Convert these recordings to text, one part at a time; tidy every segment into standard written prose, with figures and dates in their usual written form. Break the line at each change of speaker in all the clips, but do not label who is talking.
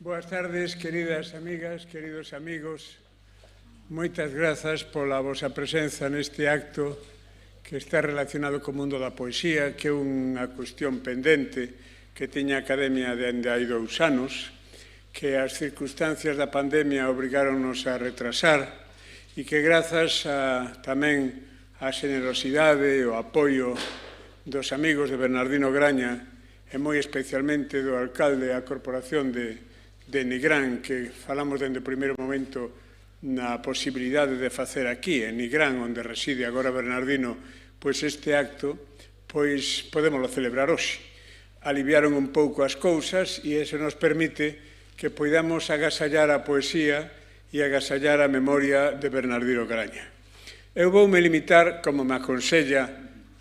Boas tardes, queridas amigas, queridos amigos. Moitas grazas pola vosa presenza neste acto que está relacionado co mundo da poesía, que é unha cuestión pendente que tiña a Academia dende hai 2 anos, que as circunstancias da pandemia obrigáronnos a retrasar e que grazas tamén á generosidade e ao apoio dos amigos de Bernardino Graña e moi especialmente do alcalde da Corporación de Nigrán, que falamos dende o primeiro momento na posibilidade de facer aquí, en Nigrán, onde reside agora Bernardino, pois este acto, pois podémoslo celebrar hoxe. Aliviaron un pouco as cousas e iso nos permite que poidamos agasallar a poesía e agasallar a memoria de Bernardino Graña. Eu voume limitar, como me aconsella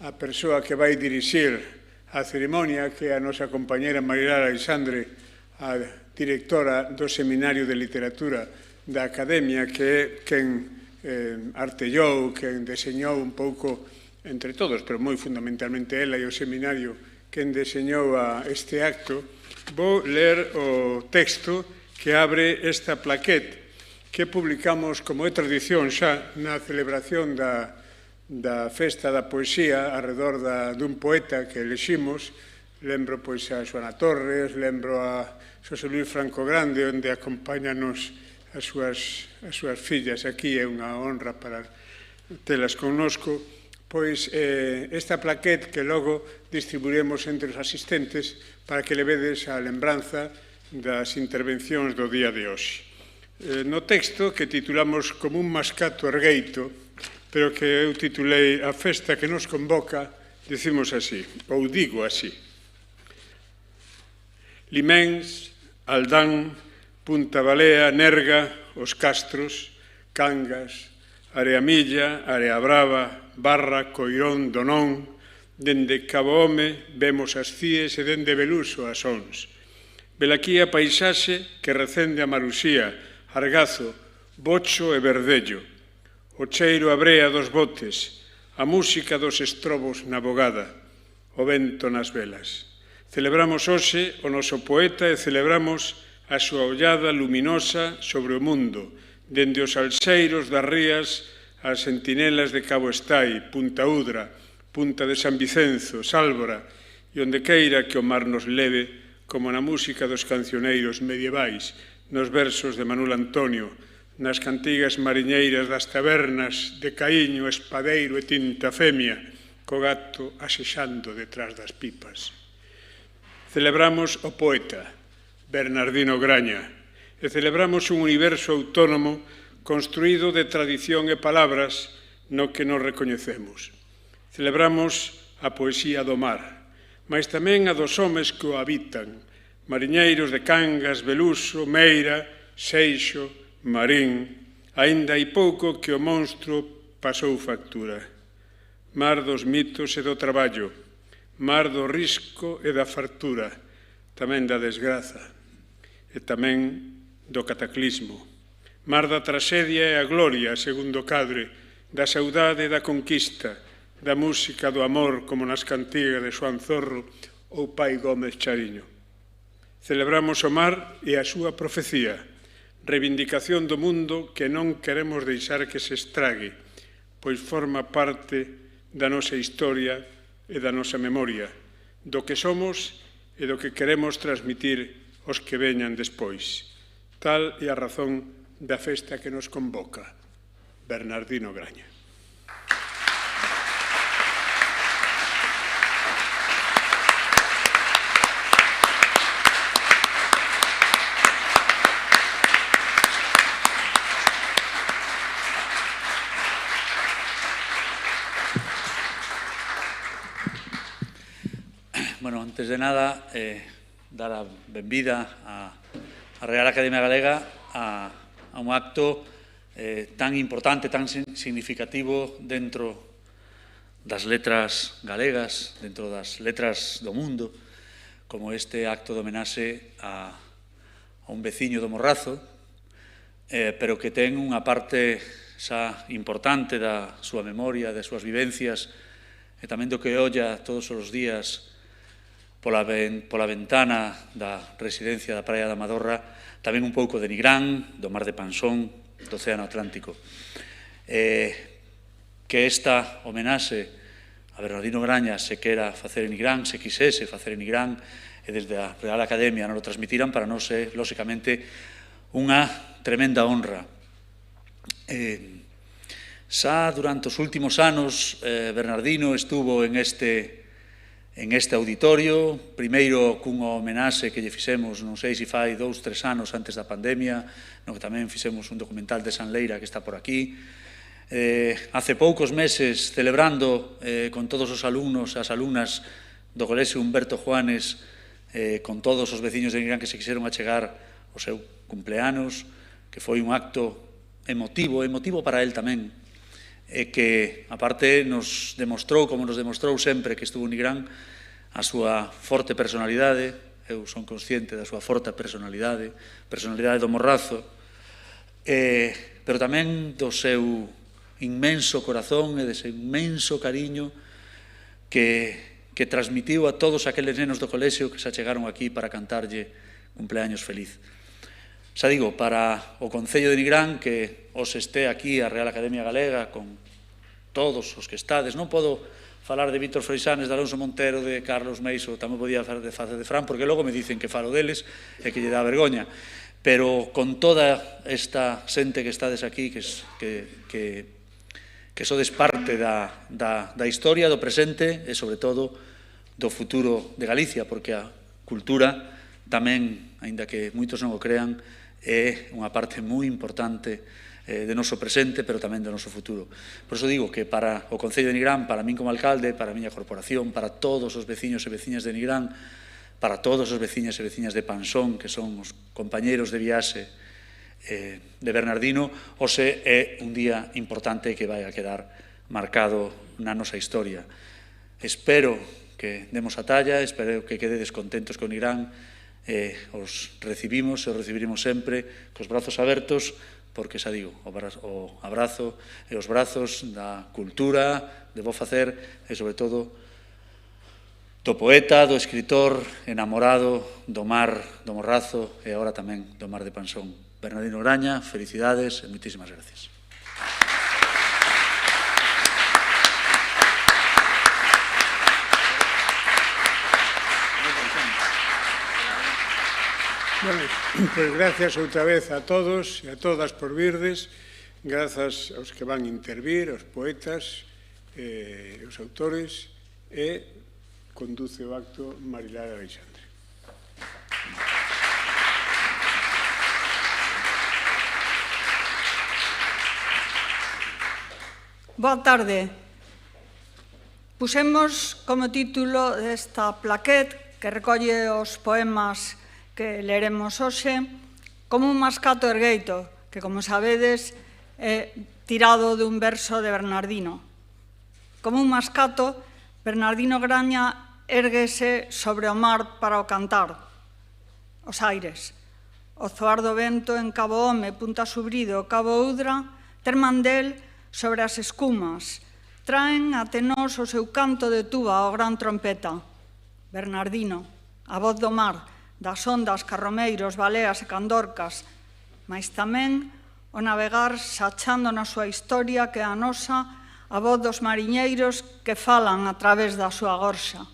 a persoa que vai dirixir a ceremonia, que é a nosa compañera Marilar Alexandre, a directora do Seminario de Literatura da Academia, que é quen artellou, quen deseñou un pouco, entre todos, pero moi fundamentalmente ela e o seminario, quen deseñou este acto. Vou ler o texto que abre esta plaquete que publicamos, como é tradición xa, na celebración da Festa da Poesía arredor dun poeta que eleximos. Lembro pois a Xoana Torres, lembro a Xosé Luis Franco Grande, onde acompáñanos as súas fillas aquí, é unha honra para telas connosco. Pois esta plaquete que logo distribuiremos entre os asistentes para que levedes a lembranza das intervencións do día de hoxe. No texto, que titulamos como un mascato ergueito, pero que eu titulei A festa que nos convoca, dicimos así, ou digo así. Liméns, Aldán, Punta Balea, Nerga, Os Castros, Cangas, Areamilla, Area Brava, Barra, Coirón, Donón, dende Cabo Home vemos as cíes e dende Beluso as Ons. Velaquí a paisaxe que recende a Marusía, Argazo, Bocho e Verdello, o cheiro a brea dos botes, a música dos estrobos na bogada, o vento nas velas. Celebramos hoxe o noso poeta e celebramos a súa ollada luminosa sobre o mundo, dende os alxeiros das rías ás sentinelas de Cabo Estai, Punta Udra, Punta de San Vicenzo, Sálvora, e onde queira que o mar nos leve, como na música dos cancioneiros medievais, nos versos de Manuel Antonio, nas cantigas mariñeiras das tabernas de Caíño, Espadeiro e Tinta Femia, co gato asexando detrás das pipas. Celebramos o poeta, Bernardino Graña, e celebramos un universo autónomo construído de tradición e palabras no que nos recoñecemos. Celebramos a poesía do mar, mas tamén a dos homes que o habitan, mariñeiros de Cangas, Beluso, Meira, Seixo, Marín, aínda hai pouco que o monstro pasou factura. Mar dos mitos e do traballo, mar do risco e da fartura, tamén da desgraza, e tamén do cataclismo. Mar da traxedia e a gloria, segundo Cadre, da saudade e da conquista, da música do amor, como nas cantigas de Xoán Zorro ou Pai Gómez Chariño. Celebramos o mar e a súa profecía, reivindicación do mundo que non queremos deixar que se estrague, pois forma parte da nosa historia e da nosa memoria, do que somos e do que queremos transmitir aos que veñan despois. Tal é a razón da festa que nos convoca, Bernardino Graña.
Bueno, antes de nada, dar a benvida á Real Academia Galega a un acto tan importante, tan significativo dentro das letras galegas, dentro das letras do mundo, como este acto de homenaxe a un veciño do Morrazo, pero que ten unha parte xa importante da súa memoria, das súas vivencias, e tamén do que olla todos os días pola ventana da residencia da Praia da Amadorra, tamén un pouco de Nigrán, do Mar de Pansón, do Océano Atlántico. Que esta homenaxe a Bernardino Graña se quera facer en Nigrán, se quisese facer en Nigrán, e desde a Real Academia non o transmitiran, para nós é, lóxicamente, unha tremenda honra. Xa durante os últimos anos, Bernardino estuvo en este auditorio, primeiro cunha homenaxe que lle fixemos, non sei se fai 2, 3 anos antes da pandemia, no que tamén fixemos un documental de San Leira que está por aquí. Hace poucos meses, celebrando con todos os alumnos e as alumnas do Colexio Humberto Juanes, con todos os veciños de Nigrán que se quixeron achegar o seu cumpleanos, que foi un acto emotivo para él tamén, e que, aparte, nos demostrou, como nos demostrou sempre que estuvo en Nigrán, a súa forte personalidade. Eu son consciente da súa forte personalidade do morrazo, pero tamén do seu inmenso corazón e do seu inmenso cariño que transmitiu a todos aqueles nenos do colexio que se achegaron aquí para cantarlle cumpleaños feliz. Xa digo, para o Concello de Nigrán, que os este aquí a Real Academia Galega, con todos os que estades, non podo falar de Víctor Freixanes, de Alonso Montero, de Carlos Meiso, tamén podía falar de Fran, porque logo me dicen que falo deles e que lle dá vergoña. Pero con toda esta xente que estades aquí, que sodes parte da historia, do presente e, sobre todo, do futuro de Galicia, porque a cultura tamén, aínda que moitos non o crean, é unha parte moi importante de noso presente, pero tamén do noso futuro. Por iso digo que para o Concello de Nigrán, para min como alcalde, para a miña corporación, para todos os veciños e veciñas de Nigrán, para todos os veciños e veciñas de Pansón, que son os compañeiros de viaxe de Bernardino, hoxe é un día importante que vai a quedar marcado na nosa historia. Espero que demos a talla, espero que quededes contentos con Nigrán, os recibimos e os recibiremos sempre cos brazos abertos, porque xa digo, o abrazo e os brazos da cultura, de bo facer e, sobre todo, do poeta, do escritor enamorado do mar, do morrazo e agora tamén do Mar de Pansón. Bernardino Graña, felicidades e moitísimas gracias.
Pois gracias outra vez a todos e a todas por virdes, grazas aos que van intervir, aos poetas, os autores, e conduce o acto Marilar Alexandre.
Boa tarde. Pusemos como título desta plaquet que recolle os poemas que leremos hoxe como un mascato ergueito, que, como sabedes, é tirado dun verso de Bernardino. Como un mascato, Bernardino Graña érguese sobre o mar para o cantar, os aires. O zoar do vento en Cabo Home, Punta Subrido, Cabo Udra, Termandel, sobre as escumas, traen até nós o seu canto de tuba, o gran trompeta. Bernardino, a voz do mar, das ondas, carromeiros, baleas e candorcas, mais tamén o navegar sachando na súa historia que é a nosa, a voz dos mariñeiros que falan a través da súa gorxa.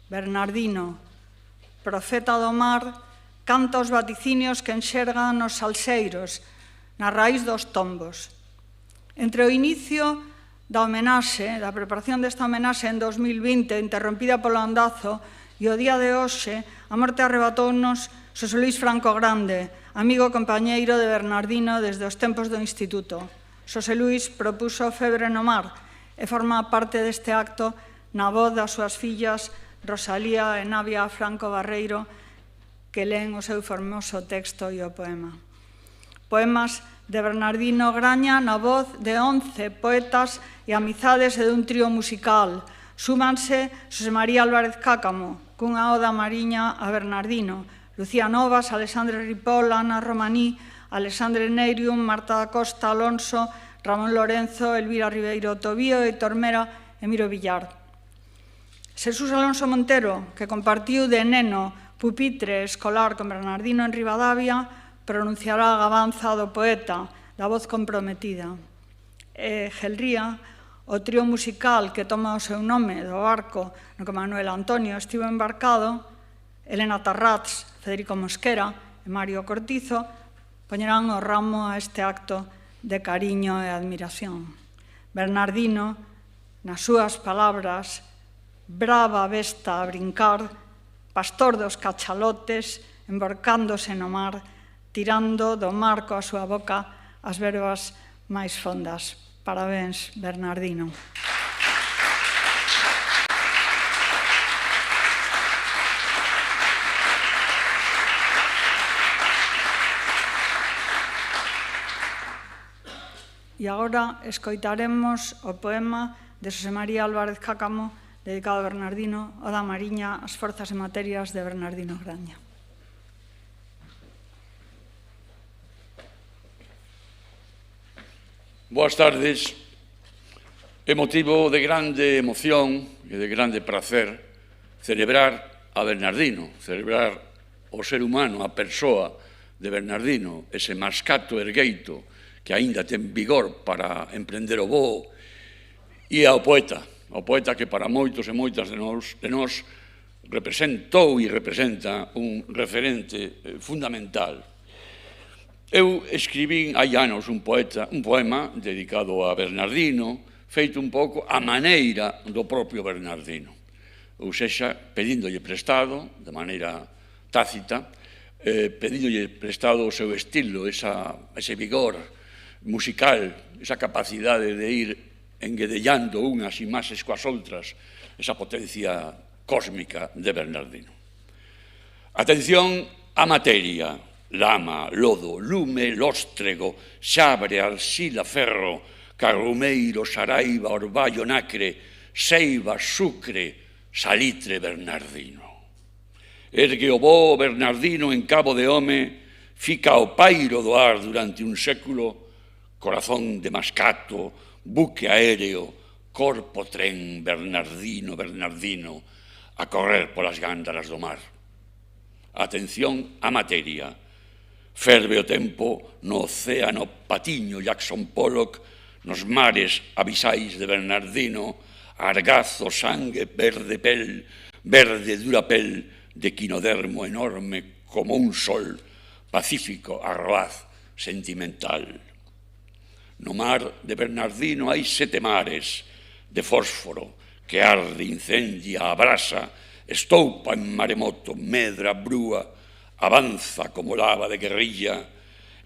Bernardino, profeta do mar, canta os vaticinios que enxergan nos salseiros, na raíz dos tombos. Entre o inicio da homenaxe, da preparación desta homenaxe en 2020, interrompida polo ondazo, e o día de hoxe, a morte arrebatounos Xosé Luís Franco Grande, amigo e compañeiro de Bernardino desde os tempos do instituto. Xosé Luís propuso Febre no mar e forma parte deste acto na voz das súas fillas Rosalía e Navia Franco Barreiro, que leen o seu formoso texto e o poema. Poemas de Bernardino Graña na voz de 11 poetas e amizades e dun trío musical. Súmanse Xosé María Álvarez Cácamo, cunha oda mariña a Bernardino, Lucía Novas, Alexandre Ripoll, Ana Romaní, Alexandre Neirium, Marta da Costa Alonso, Ramón Lorenzo, Elvira Ribeiro Tobío, Héctor Mera e Miro Villar. Xesús Alonso Montero, que compartiu de neno pupitre escolar con Bernardino en Ribadavia, pronunciará a gabanza do poeta, da voz comprometida. Gelría, o trío musical que toma o seu nome do barco no que Manuel Antonio estivo embarcado, Elena Tarrats, Federico Mosquera e Mario Cortizo, poñerán o ramo a este acto de cariño e admiración. Bernardino, nas súas palabras, brava besta a brincar, pastor dos cachalotes, embarcándose no mar, tirando do marco a súa boca as verbas máis fondas. Parabéns, Bernardino. E agora escoitaremos o poema de Xosé María Álvarez Cácamo dedicado a Bernardino, o da Mariña, as forzas e materias de Bernardino Graña.
Boas tardes. É motivo de grande emoción e de grande prazer celebrar a Bernardino, celebrar o ser humano, a persoa de Bernardino, ese mascato ergueito que aínda ten vigor para emprender o voo, e ao poeta que para moitos e moitas de nós representou e representa un referente fundamental. Eu escribín hai anos un poema dedicado a Bernardino, feito un pouco a maneira do propio Bernardino. Ou sexa, pedíndolle prestado, de maneira tácita, pedíndolle prestado o seu estilo, ese vigor musical, esa capacidade de ir enguedellando unhas imaxes coas outras, esa potencia cósmica de Bernardino. Atención á materia. Lama, lodo, lume, lóstrego, xabre, arxila, ferro, carrumeiro, saraiva, orballo, nacre, seiva, sucre, salitre, Bernardino. Ergue o bo Bernardino en cabo de home, fica o pairo do ar durante un século, corazón de mascato, buque aéreo, corpo tren, Bernardino, Bernardino, a correr polas gándaras do mar. Atención á materia. Ferve o tempo no océano Patiño, Jackson Pollock, nos mares abisais de Bernardino, argazo, sangue, verde pel, verde dura pel, de quinodermo enorme como un sol, pacífico, arroaz, sentimental. No mar de Bernardino hai 7 mares de fósforo que arde, incendia, abrasa, estoupa en maremoto, medra, brúa, avanza como lava de guerrilla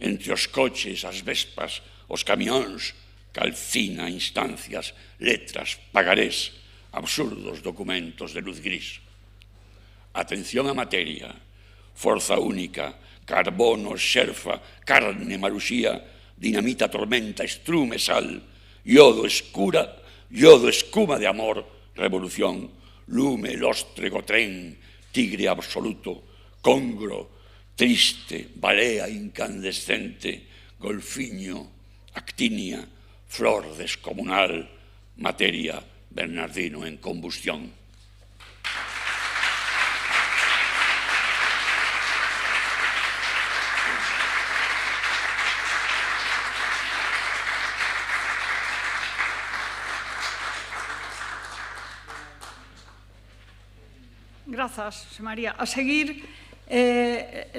entre os coches, as vespas, os camións, calcina instancias, letras, pagarés, absurdos documentos de luz gris. Atención á materia, forza única, carbono, xerfa, carne, maruxía, dinamita, tormenta, estrume, sal, iodo, escuma de amor, revolución, lume, lóstrego, tren, tigre absoluto, congro, triste, balea incandescente, golfiño, actinia, flor descomunal, materia, Bernardino en combustión.
Grazas, Xosé María. A seguir,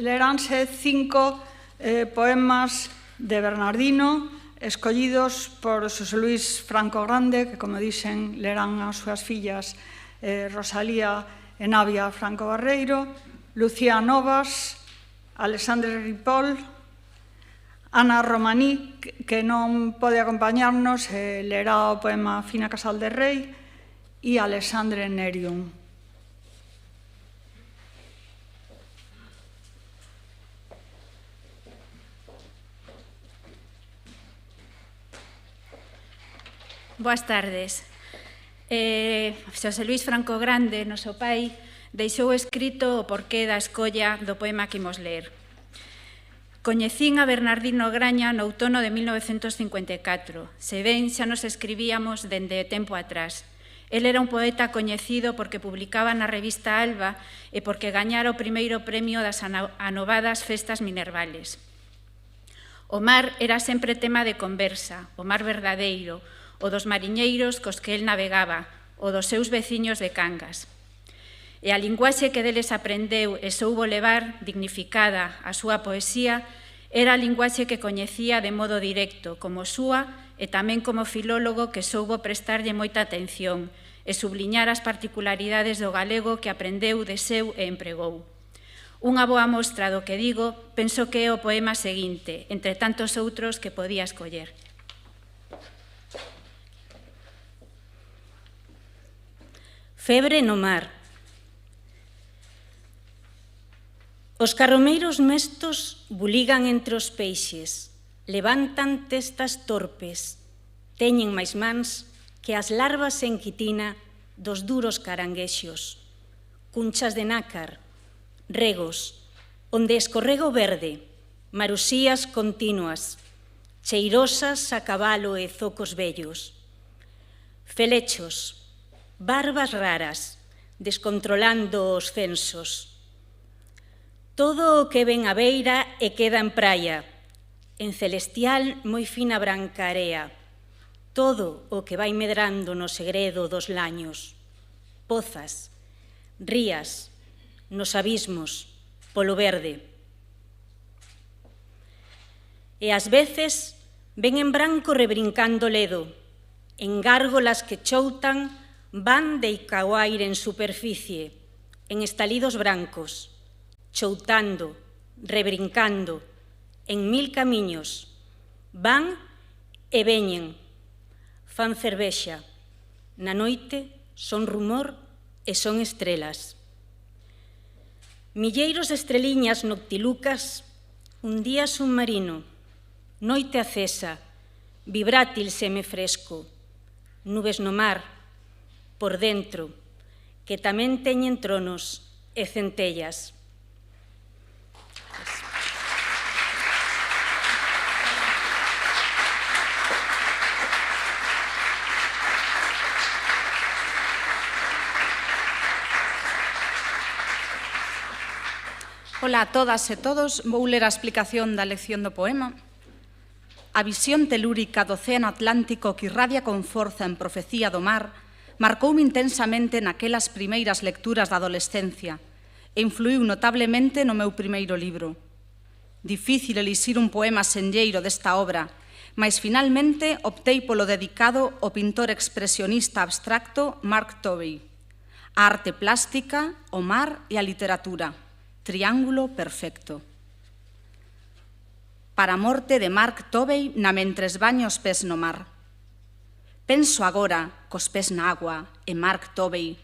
leránse 5 poemas de Bernardino escollidos por Xosé Luís Franco Grande, que, como dixen, lerán as súas fillas Rosalía e Navia Franco Barreiro, Lucía Novas, Alexandre Ripoll, Ana Romaní, que non pode acompañarnos, lerá o poema Fina Casal de Rei, e Alexandre Nerium.
Boas tardes. Xosé Luís Franco Grande, noso pai, deixou escrito o porqué da escolla do poema que imos ler. Coñecín a Bernardino Graña no outono de 1954. Se ben, xa nos escribíamos dende tempo atrás. El era un poeta coñecido porque publicaba na revista Alba e porque gañara o primeiro premio das anovadas festas minervales. O mar era sempre tema de conversa, o mar verdadeiro, o dos mariñeiros cos que el navegaba, o dos seus veciños de Cangas. E a linguaxe que deles aprendeu e soubo levar, dignificada, a súa poesía, era a linguaxe que coñecía de modo directo, como súa, e tamén como filólogo que soubo prestarlle moita atención e subliñar as particularidades do galego que aprendeu de seu e empregou. Unha boa mostra do que digo, penso que é o poema seguinte, entre tantos outros que podía escoller.
Febre no mar. Os carromeiros mestos buligan entre os peixes, levantan testas torpes, teñen máis mans que as larvas en quitina dos duros caranguexos, cunchas de nácar, regos, onde escorrega o verde, marusías continuas, cheirosas a cabalo e zocos vellos, felechos, barbas raras, descontrolando os censos. Todo o que ven a beira e queda en praia, en celestial moi fina branca area, todo o que vai medrando no segredo dos laños, pozas, rías, nos abismos, polo verde. E ás veces ven en branco rebrincando ledo, en gárgolas que choutan van de Icauaire en superficie, en estalidos brancos, choutando, rebrincando, en mil camiños, van e veñen, fan cervexa, na noite son rumor e son estrelas. Milleiros de estreliñas noctilucas, un día submarino, noite acesa, vibrátil semifresco, nubes no mar, por dentro, que tamén teñen tronos e centellas.
Ola a todas e todos, vou ler a explicación da lección do poema. A visión telúrica do océano Atlántico que irradia con forza en profecía do mar marcoume intensamente naquelas primeiras lecturas da adolescencia e influiu notablemente no meu primeiro libro. Difícil elixir un poema senlleiro desta obra, mas finalmente optei polo dedicado ao pintor expresionista abstracto Mark Tobey. A arte plástica, o mar e a literatura. Triángulo perfecto. Para a morte de Mark Tobey na mentres baño os pés no mar. Penso agora cos pés na agua e Mark Tobey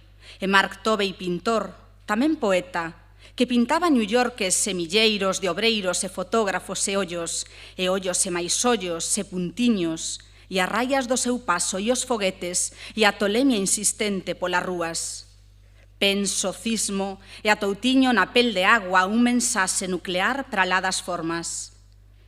pintor, tamén poeta, que pintaba New Yorkes semilleiros de obreiros e fotógrafos e ollos e máis ollos e puntiños e as raias do seu paso e os foguetes e a tolemia insistente polas rúas. Penso, cismo e atoutiño na pel de agua un mensaxe nuclear para lá das formas.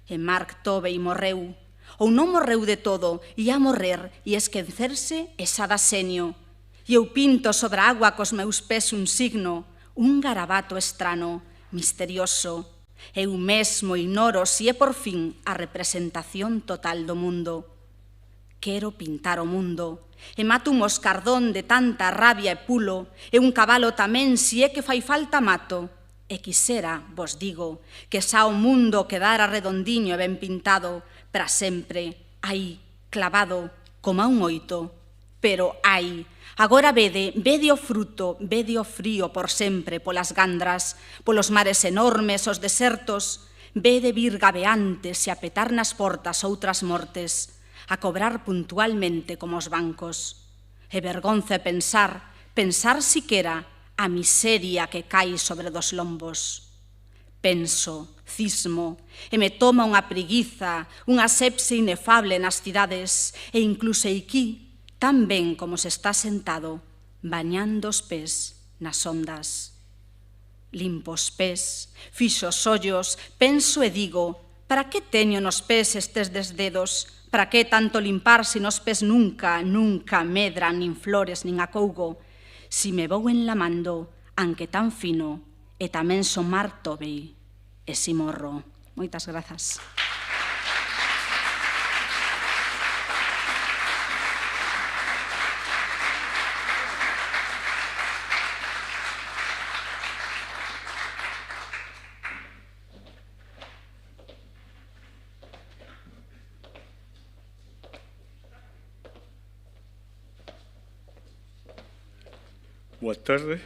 E Mark Tobey morreu, ou non morreu de todo, ia morrer e esquecerse esa da xenio. E eu pinto sobre a agua cos meus pés un signo, un garabato estrano, misterioso. Eu mesmo ignoro se é por fin a representación total do mundo. Quero pintar o mundo, e mato un moscardón de tanta rabia e pulo, e un cabalo tamén, se é que fai falta mato. E quisera, vos digo, que xa o mundo quedara redondiño e ben pintado, para sempre, aí, clavado, como a un oito. Pero, ai, agora vede o fruto, vede o frío por sempre, polas gandras, polos mares enormes, os desertos, vede vir gabeantes e a petar nas portas outras mortes, a cobrar puntualmente como os bancos. E vergonza pensar siquera a miseria que cai sobre dos lombos. Penso, cismo, e me toma unha preguiza, unha sepse inefable nas cidades, e incluso aquí, tan ben como se está sentado, bañando os pés nas ondas. Limpo os pés, fixo os ollos, penso e digo, para que teño nos pés estes desdedos? para que tanto limpar se nos pés nunca, nunca medran nin flores nin acougo, si me vou enlamando, anque tan fino, e tamén son Mark Tobey, e si morro. Moitas grazas.
Boa tarde.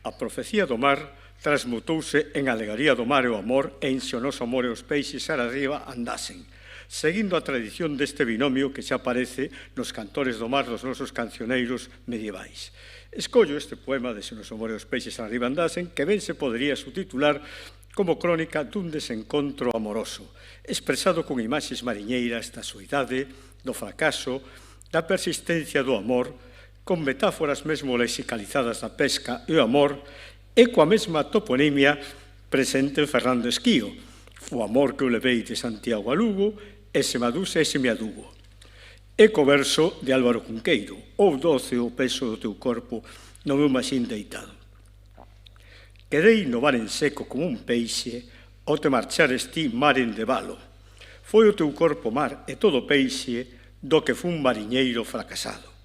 A profecía do mar transmutouse en alegaría do mar e o amor e en se o noso amor e os peixes ar arriba andasen, seguindo a tradición deste binomio que xa aparece nos cantores do mar dos nosos cancioneiros medievais. Escollo este poema de Se o noso amor e os peixes ar arriba andasen, que ben se podería subtitular como crónica dun desencontro amoroso, expresado con imaxes mariñeiras da soidade, do fracaso, da persistencia do amor, con metáforas mesmo lexicalizadas da pesca e o amor, e coa mesma toponimia presente en Fernando Esquío, o amor que o levei de Santiago a Lugo, e se me aduce e se me adugo. E co verso de Álvaro Cunqueiro, ou doce o peso do teu corpo no meu maxín deitado. Quedei no mar en seco como un peixe, ao te marchares ti mar en devalo. Foi o teu corpo mar e todo peixe do que fun mariñeiro fracasado.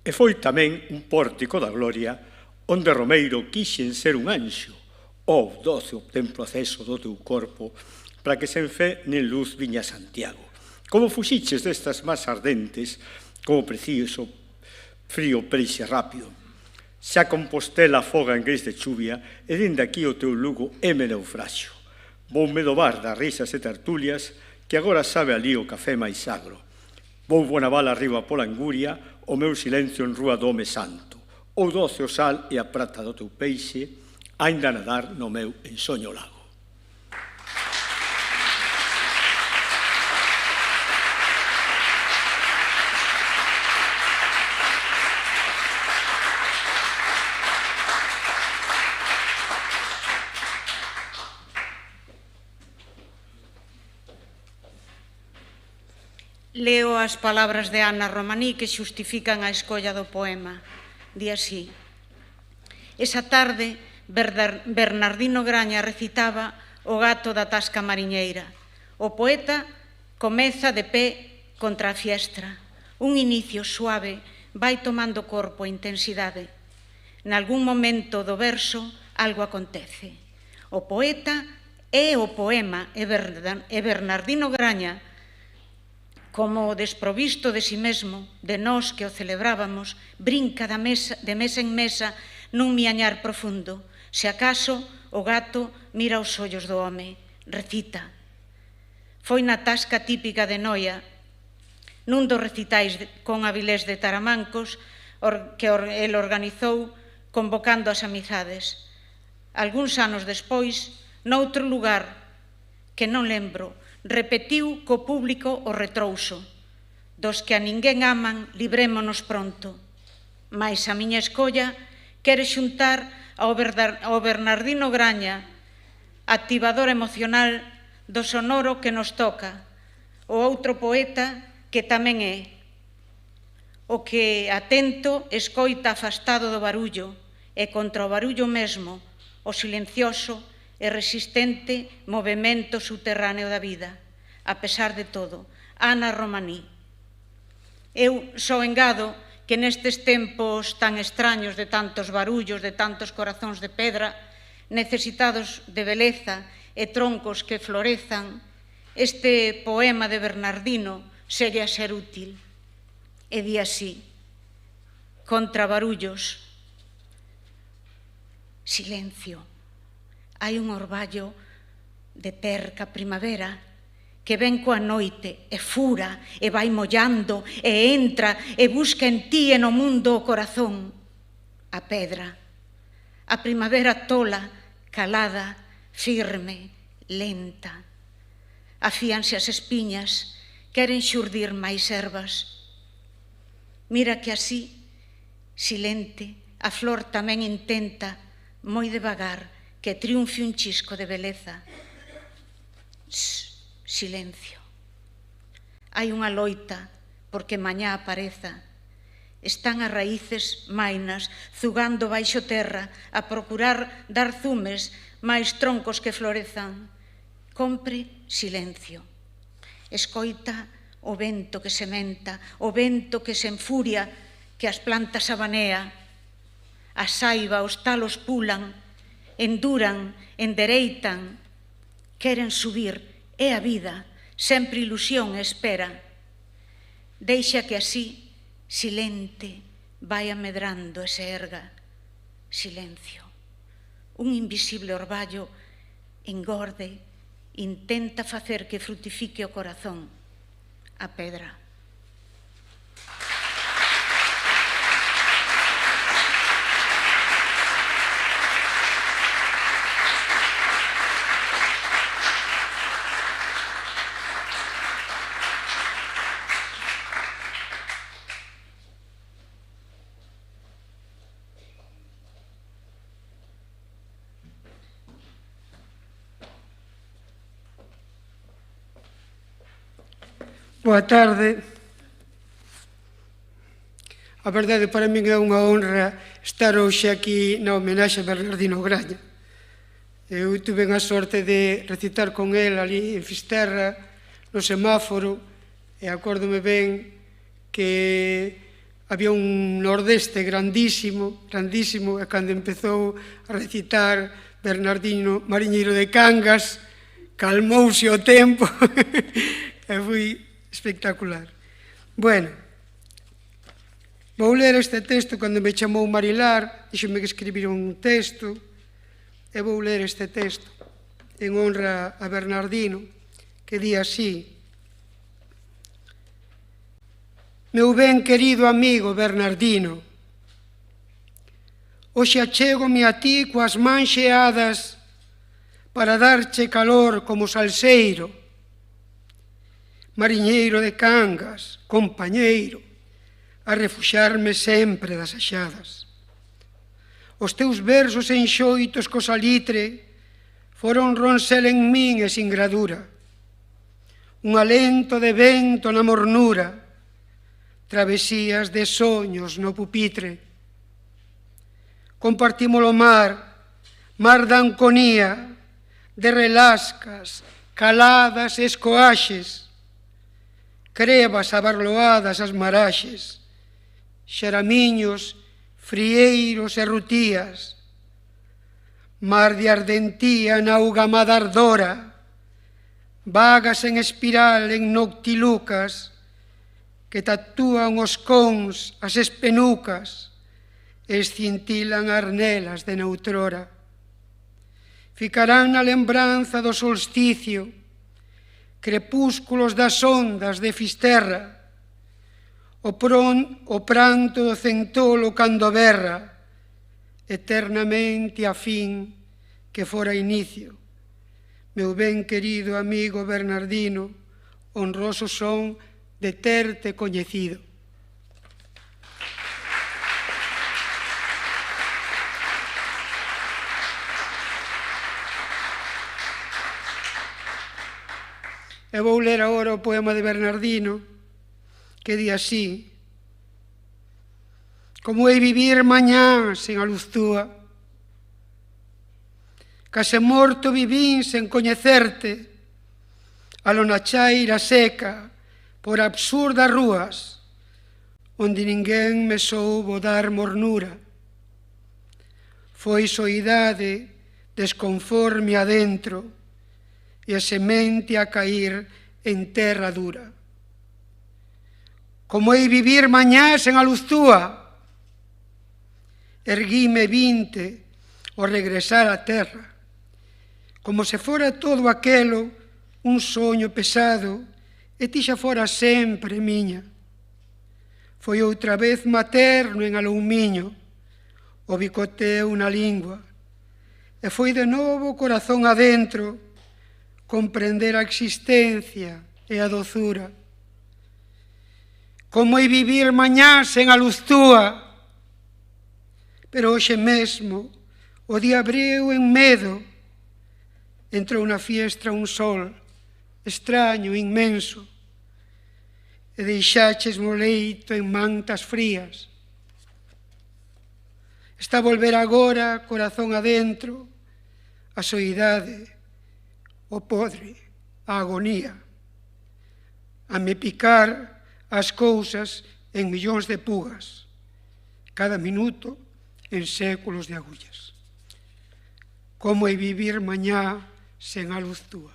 E foi tamén un pórtico da gloria onde Romeiro quixen ser un anxo, ou doce o templo aceso do teu corpo, para que sen fe nen luz viña Santiago. Como fuxiches destas más ardentes, como preciso frío preixe rápido. Xa Compostela afoga en gris de chuvia, e dende aquí o teu Lugo éme naufraxio. Voume dobar das risas e tertulias, que agora sabe alí o café máis agro. Vou Bonaval arriba pola Anguria, o meu silencio en rúa do home santo, ou doce o sal e a prata do teu peixe, aínda nadar no meu ensoño lago.
Leo as palabras de Ana Romaní que xustifican a escolla do poema. Di así: esa tarde, Bernardino Graña recitaba O gato da tasca mariñeira. O poeta comeza de pé contra a fiestra. Un inicio suave vai tomando corpo e intensidade. Nalgún momento do verso, algo acontece. O poeta é o poema e Bernardino Graña, como desprovisto de si mesmo, de nós que o celebrábamos, brinca de mesa en mesa nun miañar profundo. Se acaso o gato mira os ollos do home, recita. Foi na tasca típica de Noia, nun dos recitais con Avilés de Taramancos, que el organizou convocando as amizades. Algúns anos despois, noutro lugar, que non lembro, repetiu co público o retrouso. Dos que a ninguén aman, librémonos pronto. Mais a miña escolla quere xuntar ao Bernardino Graña, activador emocional do sonoro que nos toca, o outro poeta que tamén é, o que atento escoita afastado do barullo e contra o barullo mesmo, o silencioso e resistente movimento subterráneo da vida. A pesar de todo, Ana Romaní. Eu só engado que nestes tempos tan extraños de tantos barullos, de tantos corazóns de pedra, necesitados de beleza e troncos que florezan, este poema de Bernardino segue a ser útil. E di así: contra barullos, silencio. Hai un orballo de terca primavera que ven coa noite e fura e vai mollando e entra e busca en ti e no mundo o corazón. A pedra, a primavera tola, calada, firme, lenta. Afíanse as espiñas, queren xurdir máis ervas. Mira que así, silente, a flor tamén intenta, moi devagar, que triunfe un chisco de beleza. Silencio. hai unha loita porque mañá apareza. Están as raíces mainas zugando baixo terra a procurar dar zumes máis troncos que florezan. Compre silencio. Escoita o vento que sementa, o vento que se enfuria, que as plantas abanea. A saiva, os talos pulan, enduran, endereitan, queren subir, é a vida, sempre ilusión e espera. Deixa que así, silente, vai amedrando e se erga. Silencio. Un invisible orballo engorde, intenta facer que frutifique o corazón, a pedra.
Boa tarde. A verdade, para min é unha honra estar hoxe aquí na homenaxe a Bernardino Graña. Eu tuve a sorte de recitar con el ali en Fisterra, no semáforo, e acórdome ben que había un nordeste grandísimo, grandísimo, e cando empezou a recitar Bernardino Mariñeiro de Cangas, calmouse o tempo e foi espectacular. Bueno, vou ler este texto cando me chamou Marilar, díxome que escribir un texto, e vou ler este texto en honra a Bernardino, que di así: Meu ben querido amigo Bernardino, hoxe achégome a ti coas mans xeadas para darche calor como salseiro, mariñeiro de Cangas, compañeiro, a refuxarme sempre das axadas. Os teus versos enxoitos co salitre foron ronsel en min e sin gradura, un alento de vento na mornura, travesías de soños no pupitre. Compartimos o mar, mar da Anconía, de relascas, caladas e escoaxes, crevas abarloadas as maraxes, xeramiños, frieiros e rutías, mar de ardentía na augamada ardora, vagas en espiral en noctilucas, que tatúan os cons, as espenucas, e escintilan arnelas de noutrora. Ficarán na lembranza do solsticio, crepúsculos das ondas de Fisterra, o pranto do centolo cando berra, eternamente a fin que fora inicio. Meu ben querido amigo Bernardino, honroso son de terte coñecido. E vou ler agora o poema de Bernardino, que di así: Como hei vivir mañá sen a luz túa, case morto vivín sen coñecerte, a lona chaira seca por absurdas rúas, onde ninguén me soubo dar mornura. Foi soidade desconforme adentro, e a semente a cair en terra dura. Como hei vivir mañá sen a luz túa? Erguíme 20 ao regresar á terra, como se fora todo aquelo un soño pesado, e ti xa fora sempre miña. Foi outra vez materno en aloumiño, o bicoteo na lingua, e foi de novo o corazón adentro, comprender a existencia e a dozura. Como hei vivir mañá sen a luz túa? Pero hoxe mesmo o día abreu en medo, entrou na fiestra un sol extraño, inmenso, e deixaches mo leito en mantas frías. Está a volver agora, corazón adentro, a soidade, o podre, a agonía, a me picar as cousas en millóns de pugas, cada minuto en séculos de agullas. Como é vivir mañá sen a luz túa?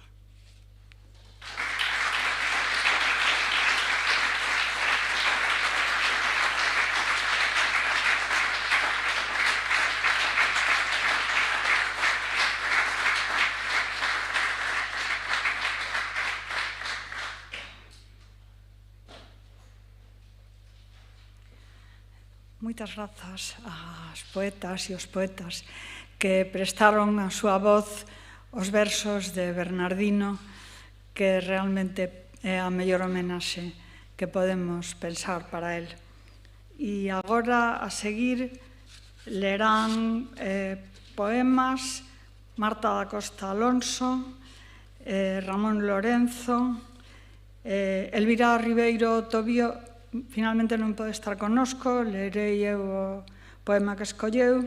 Moitas grazas ás poetas e aos poetas que prestaron a súa voz aos versos de Bernardino, que realmente é a mellor homenaxe que podemos pensar para el. E agora, a seguir, lerán poemas Marta da Costa Alonso, Ramón Lorenzo, Elvira Ribeiro Tobío. Finalmente non pode estar connosco, lerei eu o poema que escolleu,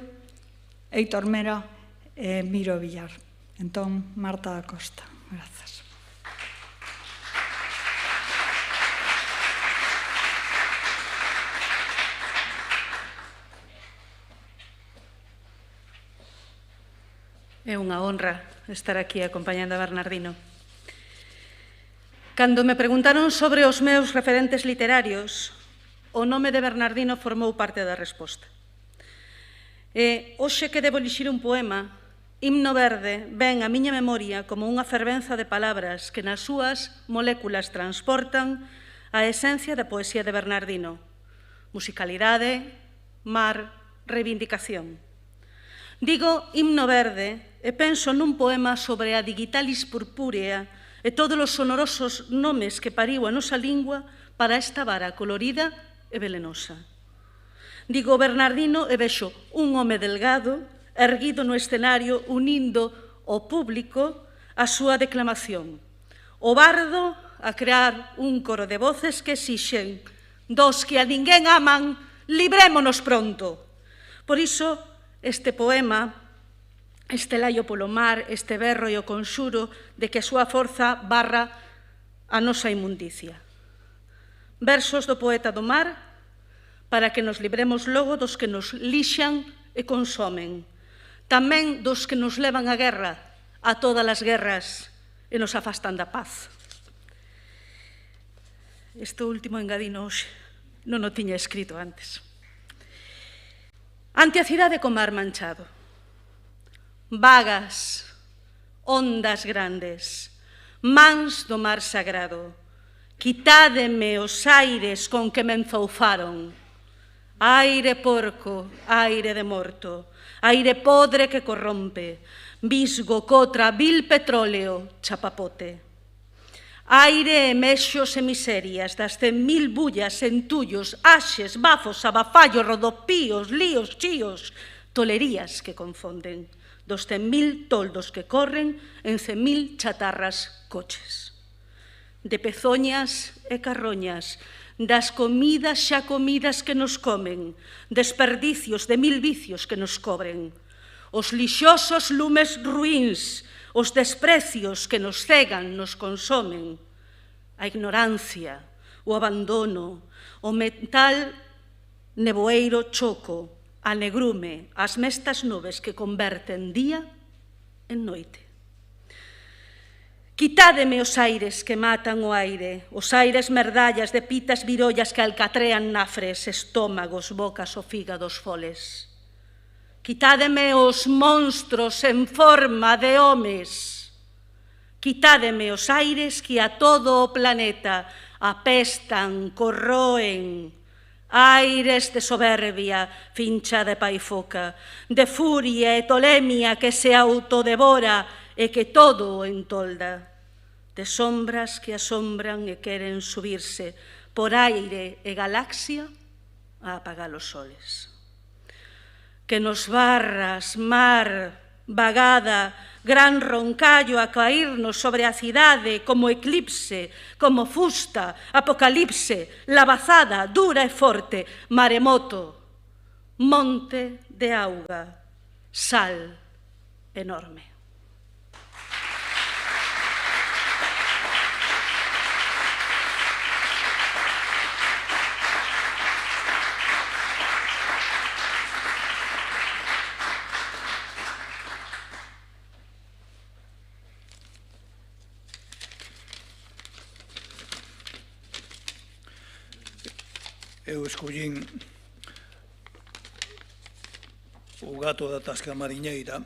Heitor Mera e Miro Villar. Entón, Marta da Costa. Grazas.
É unha honra estar aquí acompañando a Bernardino. Cando me preguntaron sobre os meus referentes literarios, o nome de Bernardino formou parte da resposta. E hoxe que debo elixir un poema, Himno Verde ven á miña memoria como unha fervenza de palabras que nas súas moléculas transportan a esencia da poesía de Bernardino: musicalidade, mar, reivindicación. Digo Himno Verde e penso nun poema sobre a digitalis purpúrea e todos os sonorosos nomes que pariu a nosa lingua para esta vara colorida e velenosa. Digo Bernardino e vexo un home delgado, erguido no escenario, unindo ao público a súa declamación. O bardo a crear un coro de voces que exixen: dos que a ninguén aman, librémonos pronto. Por iso, este poema, este laio polo mar, este berro e o conxuro de que a súa forza barra a nosa inmundicia. Versos do poeta do mar para que nos libremos logo dos que nos lixan e consomen, tamén dos que nos levan a guerra, a todas as guerras, e nos afastan da paz. Este último engadino hoxe non o tiña escrito antes. Ante a cidade co mar manchado, vagas, ondas grandes, mans do mar sagrado, quitádeme os aires con que me enzoufaron. Aire porco, aire de morto, aire podre que corrompe, visgo, cotra, vil petróleo, chapapote. Aire e mexos e miserias das 100.000 bullas, entullos, axes, bafos, abafallos, rodopíos, líos, chíos, tolerías que confonden, dos 100.000 toldos que corren en 100.000 chatarras coches. De pezoñas e carroñas, das comidas xa comidas que nos comen, desperdicios de 1000 vicios que nos cobren, os lixosos lumes ruíns, os desprecios que nos cegan, nos consomen, a ignorancia, o abandono, o mental neboeiro choco, a negrume, as mestas nubes que converten día en noite. Quitádeme os aires que matan o aire, os aires merdallas de pitas virollas que alcatrean nafres, estómagos, bocas o fígados foles. Quitádeme os monstros en forma de homes. Quitádeme os aires que a todo o planeta apestan, corroen, aires de soberbia, fincha de paifoca, de furia e tolemia que se autodevora e que todo o entolda, de sombras que asombran e queren subirse por aire e galaxia a apagar os soles. Que nos barras, mar, vagada, gran roncallo a caírnos sobre a cidade como eclipse, como fusta, apocalipse, lavazada, dura e forte, maremoto, monte de auga, sal enorme.
Eu escollín o gato da tasca mariñeira.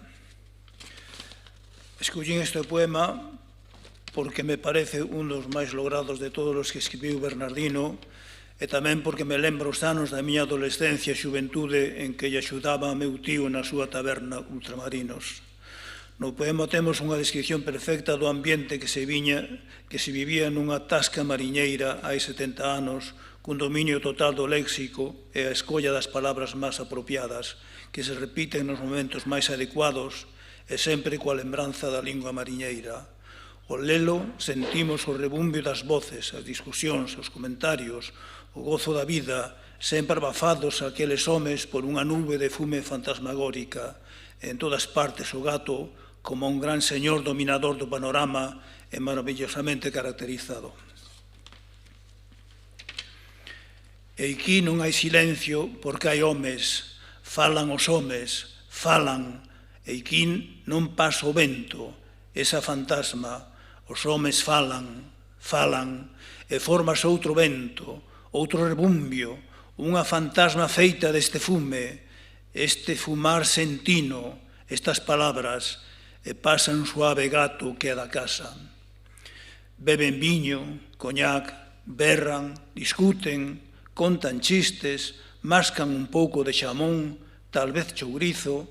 Escollín este poema porque me parece un dos máis logrados de todos os que escribiu Bernardino e tamén porque me lembro os anos da miña adolescencia e xuventude en que lle axudaba a meu tío na súa taberna Ultramarinos. No poema temos unha descripción perfecta do ambiente que se vivía nunha tasca mariñeira hai 70 anos, cun dominio total do léxico e a escolla das palabras máis apropiadas, que se repiten nos momentos máis adecuados e sempre coa lembranza da lingua mariñeira. Ao lelo sentimos o rebumbio das voces, as discusións, os comentarios, o gozo da vida, sempre abafados aqueles homes por unha nube de fume fantasmagórica. En todas partes o gato, como un gran señor dominador do panorama, é maravillosamente caracterizado. E aquí non hai silencio porque hai homes, falan os homes, falan, e aquí non pasa o vento, esa fantasma, os homes falan, falan, e formas outro vento, outro rebumbio, unha fantasma feita deste fume, este fumar sentino, estas palabras, e pasa un suave gato que é da casa. Beben viño, coñac, berran, discuten, contan chistes, mascan un pouco de xamón, tal vez chourizo,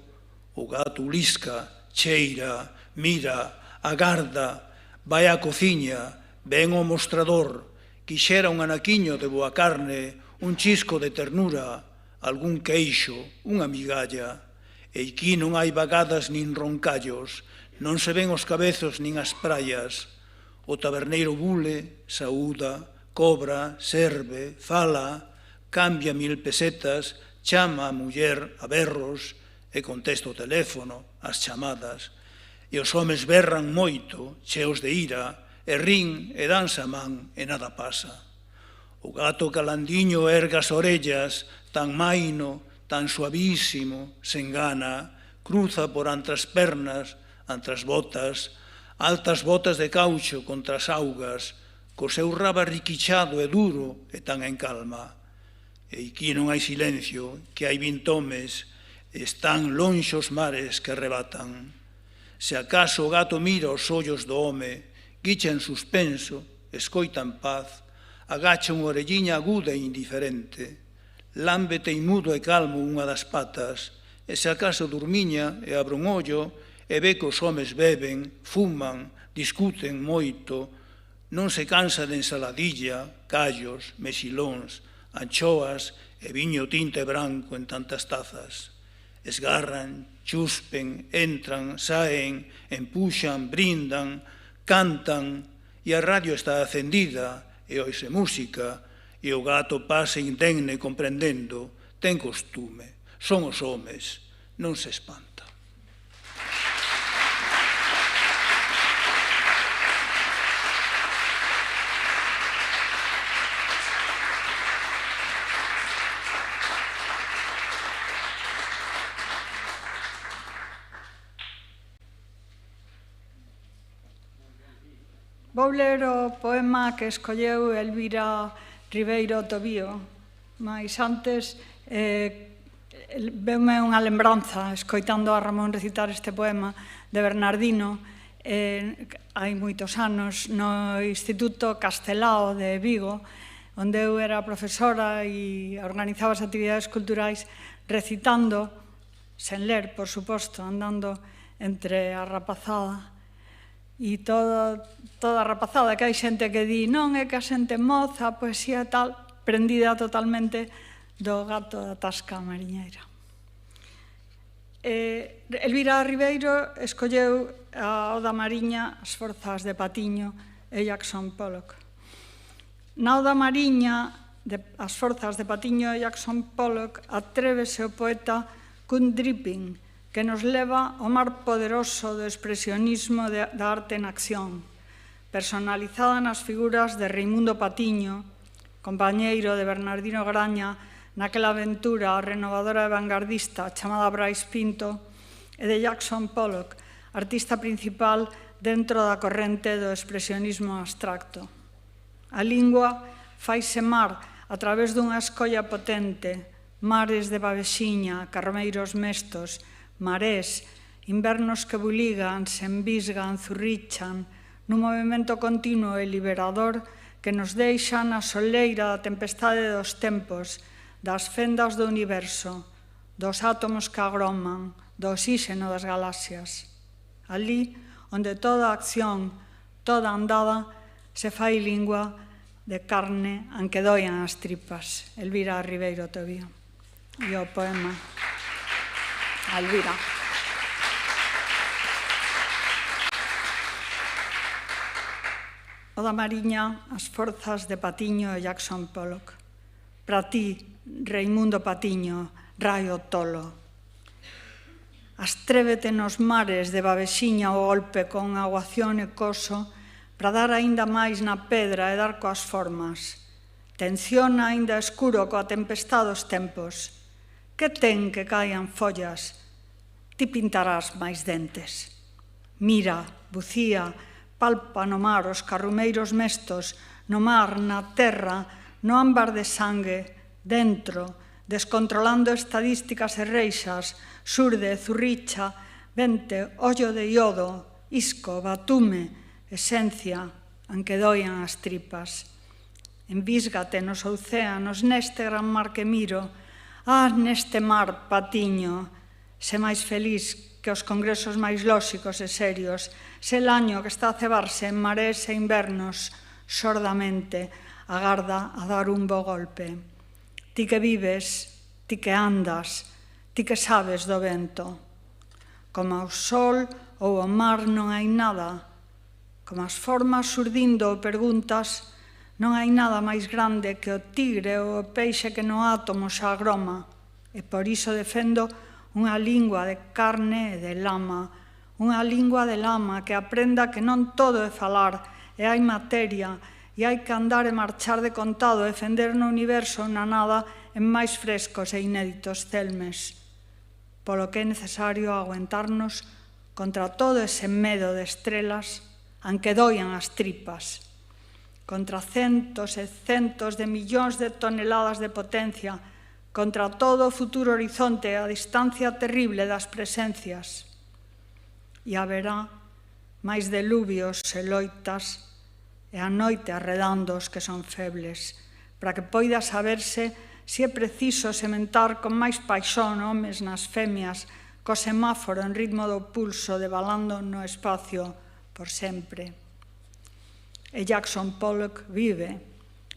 o gato ulisca, cheira, mira, agarda, vai á cociña, ven ao mostrador, quixera un anaquiño de boa carne, un chisco de ternura, algún queixo, unha migalla, e aquí non hai vagadas nin roncallos, non se ven os cabezos nin as praias, o taberneiro bule, saúda, cobra, serve, fala, cambia 1000 pesetas, chama a muller a berros e contesta o teléfono, as chamadas. E os homes berran moito, cheos de ira, e rin e danse a man e nada pasa. O gato calandiño erga as orellas, tan maino, tan suavísimo, se engana, cruza por entre as pernas, entre as botas, altas botas de caucho contra as augas, co seu rabo riquichado e duro e tan en calma. E aquí non hai silencio, que hai 20 homes, están lonxe os mares que arrebatan. Se acaso o gato mira os ollos do home, guicha en suspenso, escoita en paz, agacha unha orelliña aguda e indiferente, lambe teimudo e calmo unha das patas, e se acaso dormiña e abre un ollo e ve que os homes beben, fuman, discuten moito, non se cansa de ensaladilla, callos, mexilóns, anchoas e viño tinto e branco en tantas tazas. Esgarran, chuspen, entran, saen, empuxan, brindan, cantan, e a radio está acendida, e oise música, e o gato pasa indemne comprendendo, ten costume, son os homes, non se espanta.
Vou ler o poema que escolleu Elvira Ribeiro Tobío, mas antes veume unha lembranza, escoitando a Ramón recitar este poema de Bernardino, hai moitos anos, no Instituto Castelao de Vigo, onde eu era profesora e organizaba as actividades culturais recitando, sen ler, por suposto, andando entre a rapazada. E toda a rapazada, que hai xente que di non, é que a xente moza, a poesía e tal, prendida totalmente do gato da tasca mariñeira. Elvira Ribeiro escolleu a Oda Mariña As forzas de Patiño e Jackson Pollock. Na Oda Mariña As forzas de Patiño e Jackson Pollock atrévese o poeta cun dripping que nos leva ao mar poderoso do expresionismo da arte en acción, personalizada nas figuras de Reimundo Patiño, compañeiro de Bernardino Graña naquela aventura renovadora e vanguardista chamada Brais Pinto, e de Jackson Pollock, artista principal dentro da corrente do expresionismo abstracto. A lingua faise mar a través dunha escolla potente, mares de babexiña, carmeiros mestos, marés, invernos que buligan, se envisgan, zurrichan, nun movimento continuo e liberador que nos deixa na soleira da tempestade dos tempos, das fendas do universo, dos átomos que agroman, do oxígeno das galaxias. Ali, onde toda acción, toda andada, se fai lingua de carne en que doian as tripas. Elvira Ribeiro Tobío. E o poema a Elvira. Oda Mariña, As forzas de Patiño e Jackson Pollock. Para ti, Reimundo Patiño, raio tolo. Astrévete nos mares de babexiña o golpe con aguación e coso para dar aínda máis na pedra e dar coas formas. Tensiona aínda escuro coa tempestade dos tempos. Que ten que caian follas? Ti pintarás máis dentes. Mira, bucía, palpa no mar os carrumeiros mestos, no mar, na terra, no ámbar de sangue, dentro, descontrolando estadísticas e reixas, surde, zurricha, vente, ollo de iodo, isco, batume, esencia, en que doian as tripas. Envísgate nos océanos, neste gran mar que miro, neste mar, Patiño, se máis feliz que os congresos máis lóxicos e serios, se laño que está a cebarse en marés e invernos, sordamente, agarda a dar un bo golpe. Ti que vives, ti que andas, ti que sabes do vento. Como ao sol ou ao mar non hai nada, como as formas surdindo preguntas, non hai nada máis grande que o tigre ou o peixe que no átomo xa agroma, e por iso defendo unha lingua de carne e de lama, unha lingua de lama que aprenda que non todo é falar, e hai materia, e hai que andar e marchar de contado, defender no universo na nada en máis frescos e inéditos celmes. Polo que é necesario aguantarnos contra todo ese medo de estrelas en que doian as tripas, contra centos e centos de millóns de toneladas de potencia, contra todo o futuro horizonte a distancia terrible das presencias. E haberá máis deluvios e loitas e a noite arredando os que son febles, para que poida saberse se é preciso sementar con máis paixón homes nas femias, co semáforo en ritmo do pulso devalando no espacio por sempre. E Jackson Pollock vive,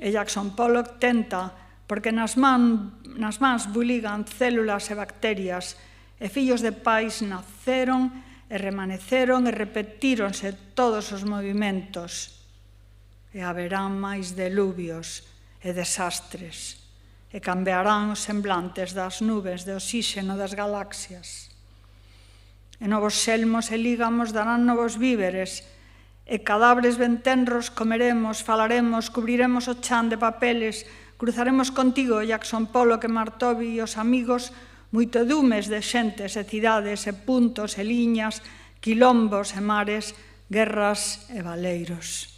e Jackson Pollock tenta, porque nas mans buligan células e bacterias, e fillos de pais naceron e remaneceron e repetíronse todos os movimentos. E haberán máis deluvios e desastres, e cambiarán os semblantes das nubes de oxígeno das galaxias. E novos xelmos e lígamos darán novos víveres, e cadáveres bentenros comeremos, falaremos, cubriremos o chan de papeles, cruzaremos contigo, Jackson Pollock e Martobi e os amigos, muitodumes de xentes e cidades e puntos e liñas, quilombos e mares, guerras e valeiros.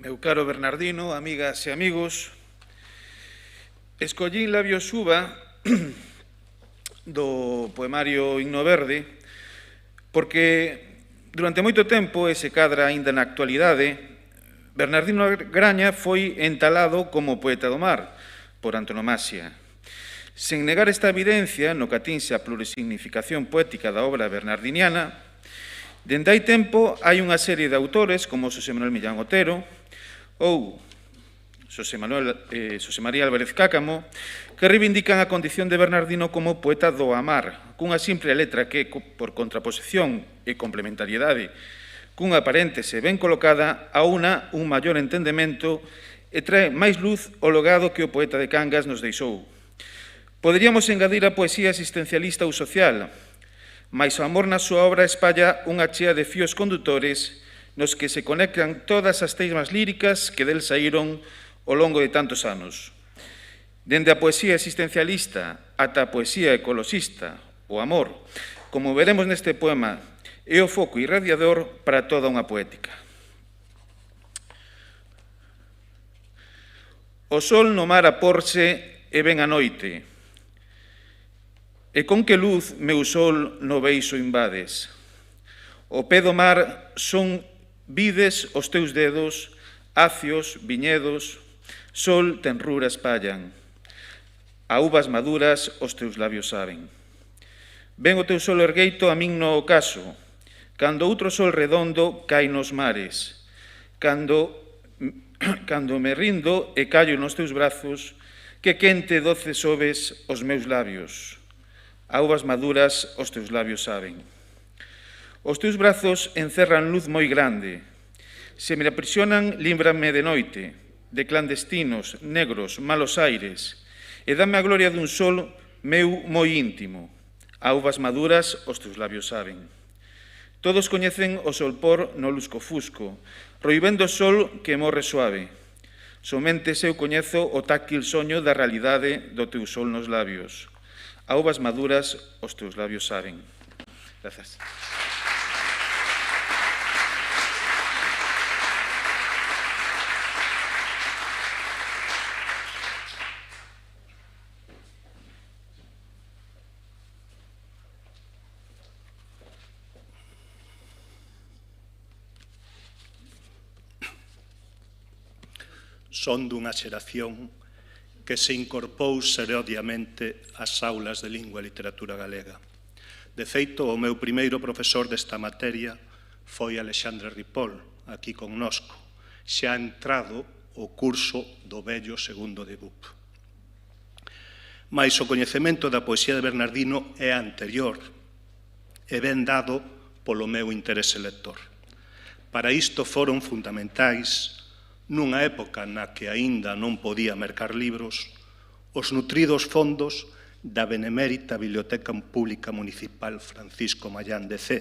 meu caro Bernardino, amigas e amigos, escollín Labios Uva do poemario Himno Verde porque durante moito tempo, e se cadra aínda na actualidade, Bernardino Graña foi entalado como poeta do mar, por antonomasia. Sen negar esta evidencia no que atinse a plurisignificación poética da obra bernardiniana, dende hai tempo hai unha serie de autores como Xosé Manuel Millán Otero ou Xosé María Álvarez Cácamo, que reivindican a condición de Bernardino como poeta do amar, cunha simple letra que, por contraposición e complementariedade, cunha paréntese ben colocada, aúna un maior entendemento e trae máis luz ao legado que o poeta de Cangas nos deixou. Poderíamos engadir a poesía existencialista ou social, mais o amor na súa obra espalla unha chea de fíos condutores nos que se conectan todas as teismas líricas que del saíron ao longo de tantos anos. Dende a poesía existencialista ata a poesía ecoloxista, o amor, como veremos neste poema, é o foco irradiador para toda unha poética. O sol no mar apórse e ven a noite, e con que luz meu sol no beixo invades. O pé do mar son vides os teus dedos, acios, viñedos, sol tenrura espallan. A uvas maduras os teus labios saben. Ven o teu sol ergueito a min no ocaso, cando outro sol redondo cai nos mares, cando me rindo e callo nos teus brazos, que quente doce sobes os meus labios. A uvas maduras os teus labios saben. Os teus brazos encerran luz moi grande, se me aprisionan, límbrame de noite, de clandestinos, negros, malos aires, e dame a gloria dun sol meu moi íntimo. A uvas maduras os teus labios saben. Todos coñecen o solpor no lusco-fusco, roivendo o sol que morre suave. Somente eu coñezo o táctil soño da realidade do teu sol nos labios. A uvas maduras os teus labios saben. Grazas.
Son dunha xeración que se incorporou seriamente ás aulas de lingua e literatura galega. De feito, o meu primeiro profesor desta materia foi Alexandre Ripoll, aquí connosco, xa entrado o curso do vello segundo de BUP. Mais o coñecemento da poesía de Bernardino é anterior e ben dado polo meu interese lector. Para isto foron fundamentais, nunha época na que aínda non podía mercar libros, os nutridos fondos da Benemérita Biblioteca Pública Municipal Francisco Mallán de C,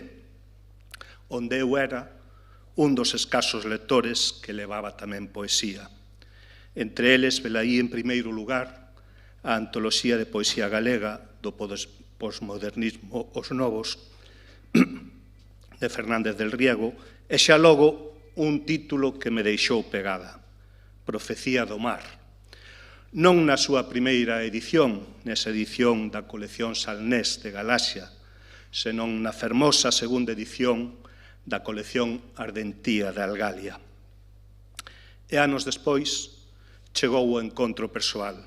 onde eu era un dos escasos lectores que levaba tamén poesía. Entre eles, velaí en primeiro lugar a Antoloxía de Poesía Galega do Posmodernismo Os Novos de Fernández del Riego e xa logo un título que me deixou pegada, Profecía do Mar. Non na súa primeira edición, nesa edición da colección Salnés de Galaxia, senón na fermosa segunda edición da colección Ardentía de Algalia. E anos despois chegou o encontro persoal.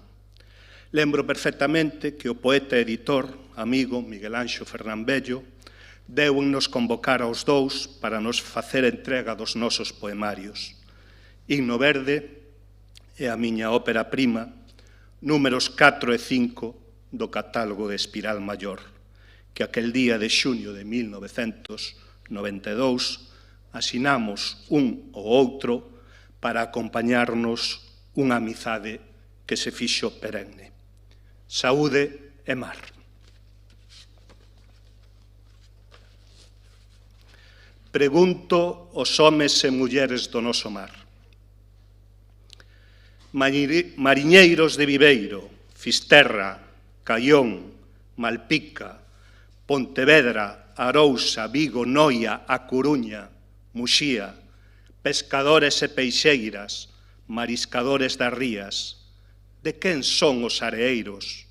Lembro perfectamente que o poeta e editor, amigo Miguel Anxo Fernán Bello, deu-nos convocar aos dous para nos facer entrega dos nosos poemarios. Himno Verde é a miña ópera prima, números 4 e 5 do catálogo de Espiral Maior, que aquel día de xuño de 1992 asinamos un ou outro para acompañarnos unha amizade que se fixo perenne. Saúde e mar. Pregunto aos homes e mulleres do noso mar. Mariñeiros de Viveiro, Fisterra, Caión, Malpica, Pontevedra, Arousa, Vigo, Noia, A Coruña, Muxía, pescadores e peixeiras, mariscadores das rías, de quen son os areeiros,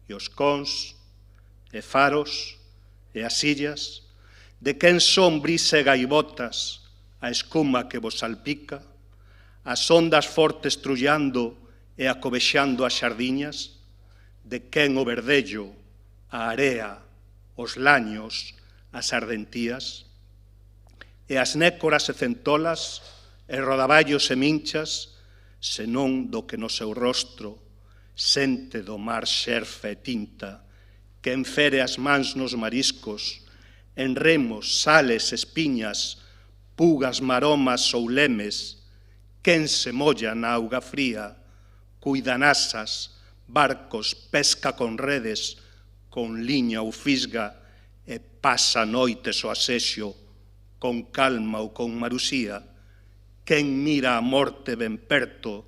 e os cons, e faros, e as illas, de quen son brisa e gaivotas, a escuma que vos salpica, as ondas fortes trullando e acobexando as xardiñas, de quen o verdello, a area, os laños, as ardentías, e as nécoras e centolas, e rodaballos e minchas, senón do que no seu rostro sente do mar xerfa e tinta, que enfere as mans nos mariscos, en remos, sales, espiñas, pugas, maromas ou lemes, quen se molla na auga fría, cuida nasas, barcos, pesca con redes, con liña ou fisga, e pasa noites o asexo, con calma ou con marusía, quen mira a morte ben perto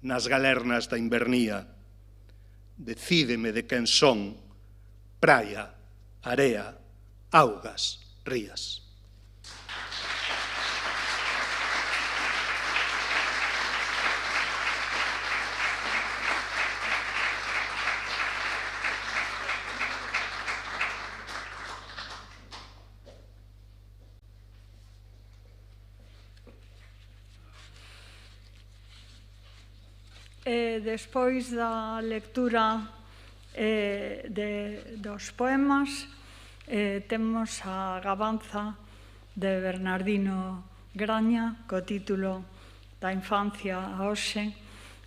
nas galernas da invernía. Decídeme de quen son praia, area, augas, rías.
Despois da lectura dos poemas, temos a gabanza de Bernardino Graña co título Da infancia a hoxe,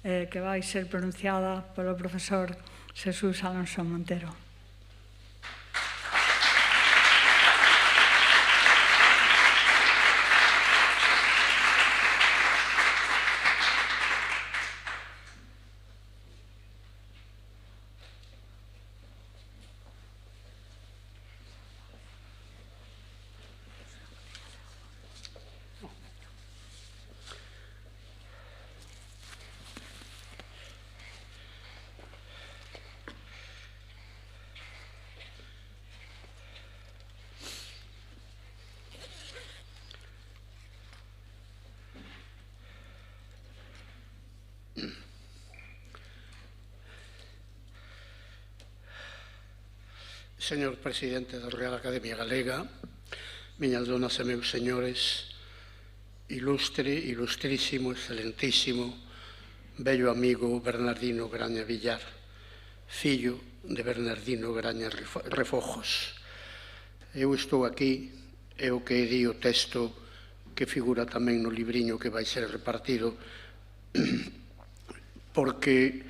que vai ser pronunciada polo profesor Xesús Alonso Montero.
Señor Presidente da Real Academia Galega, miñas donas e meus señores, ilustre, ilustrísimo, excelentísimo, bello amigo Bernardino Graña Villar, fillo de Bernardino Graña Refojos. Eu estou aquí, é o que di o texto que figura tamén no libriño que vai ser repartido, porque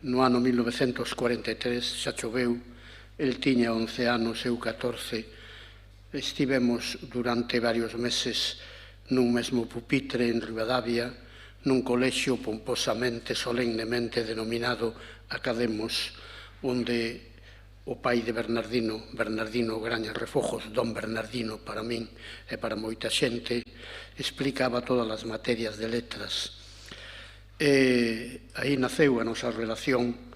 no ano 1943 xa choveu. El tiña 11 anos, eu 14. Estivemos durante varios meses nun mesmo pupitre en Ribadavia, nun colexio pomposamente, solemnemente denominado Academos, onde o pai de Bernardino, Bernardino Graña Refojos, don Bernardino para min e para moita xente, explicaba todas as materias de letras. Aí naceu a nosa relación.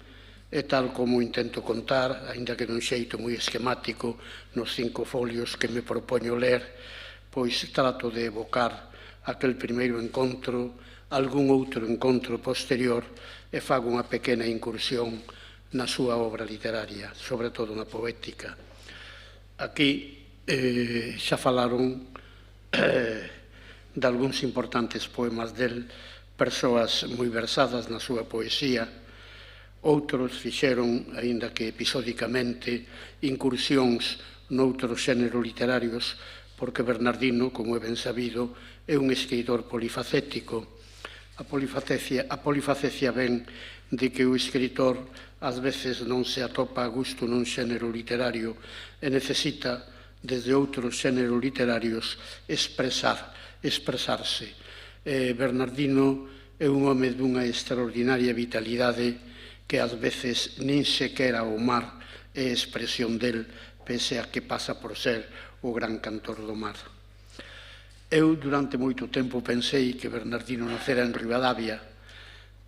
E tal como intento contar, aínda que dun xeito moi esquemático, nos 5 folios que me propoño ler, pois trato de evocar aquel primeiro encontro, algún outro encontro posterior, e fago unha pequena incursión na súa obra literaria, sobre todo na poética. Aquí xa falaron de algúns importantes poemas del, persoas moi versadas na súa poesía. Outros fixeron, aínda que episódicamente, incursións noutros xéneros literarios, porque Bernardino, como é ben sabido, é un escritor polifacético. A polifacecia ven de que o escritor ás veces non se atopa a gusto nun xénero literario e necesita, desde outros xéneros literarios, expresarse. Bernardino é un home dunha extraordinaria vitalidade que ás veces nin sequera o mar é expresión del, pese a que pasa por ser o gran cantor do mar. Eu durante moito tempo pensei que Bernardino nacera en Ribadavia,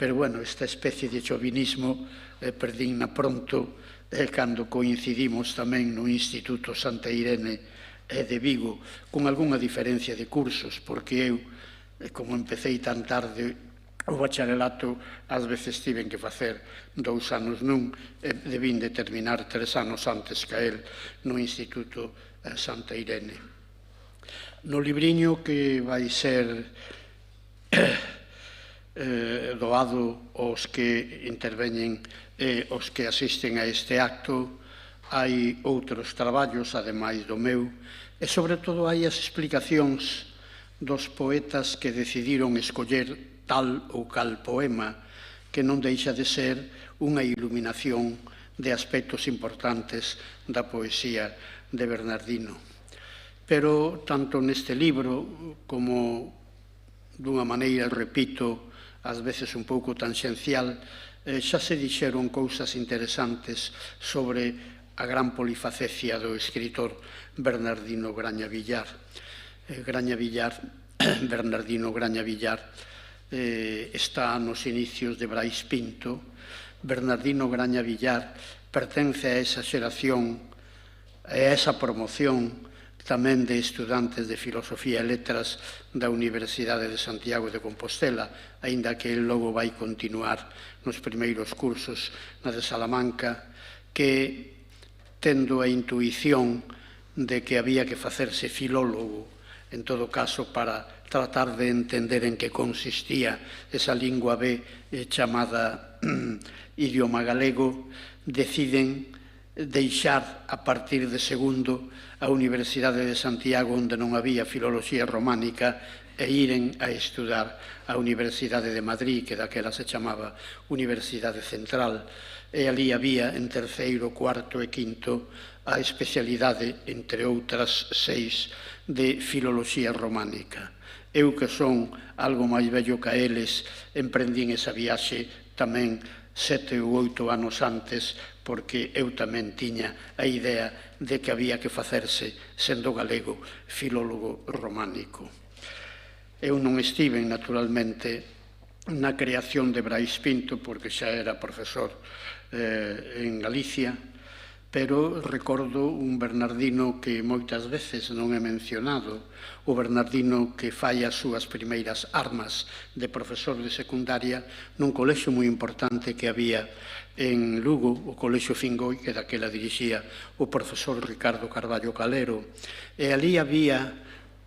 pero bueno, esta especie de chauvinismo perdínna pronto cando coincidimos tamén no Instituto Santa Irene de Vigo, con algunha diferencia de cursos, porque eu como empecéi tan tarde o bacharelato, ás veces tiven que facer 2 anos nun, e debín de terminar 3 anos antes que a él no Instituto Santa Irene. No libriño que vai ser doado aos que interveñen e aos que asisten a este acto, hai outros traballos, ademais do meu, e sobre todo hai as explicacións dos poetas que decidiron escoller tal ou cal poema, que non deixa de ser unha iluminación de aspectos importantes da poesía de Bernardino. Pero, tanto neste libro, como dunha maneira, repito, ás veces un pouco tangencial, xa se dixeron cousas interesantes sobre a gran polifacecia do escritor Bernardino Graña Villar. Bernardino Graña Villar está nos inicios de Brais Pinto. Bernardino Graña Villar pertence a esa xeración, a esa promoción tamén de estudantes de Filosofía e Letras da Universidade de Santiago de Compostela, aínda que el logo vai continuar nos primeiros cursos na de Salamanca, que, tendo a intuición de que había que facerse filólogo, en todo caso, para tratar de entender en que consistía esa lingua B chamada idioma galego, deciden deixar a partir de segundo a Universidade de Santiago, onde non había filoloxía románica, e iren a estudar a Universidade de Madrid, que daquela se chamaba Universidade Central, e ali había en terceiro, cuarto e quinto a especialidade, entre outras 6, de filoloxía románica. Eu, que son algo máis vello que eles, emprendín esa viaxe tamén 7 ou 8 anos antes, porque eu tamén tiña a idea de que había que facerse, sendo galego, filólogo románico. Eu non estiven, naturalmente, na creación de Brais Pinto, porque xa era profesor en Galicia, pero recordo un Bernardino que moitas veces non é mencionado, o Bernardino que fai as súas primeiras armas de profesor de secundaria nun colexio moi importante que había en Lugo, o Colexio Fingoi, que daquela dirixía o profesor Ricardo Carballo Calero, e ali había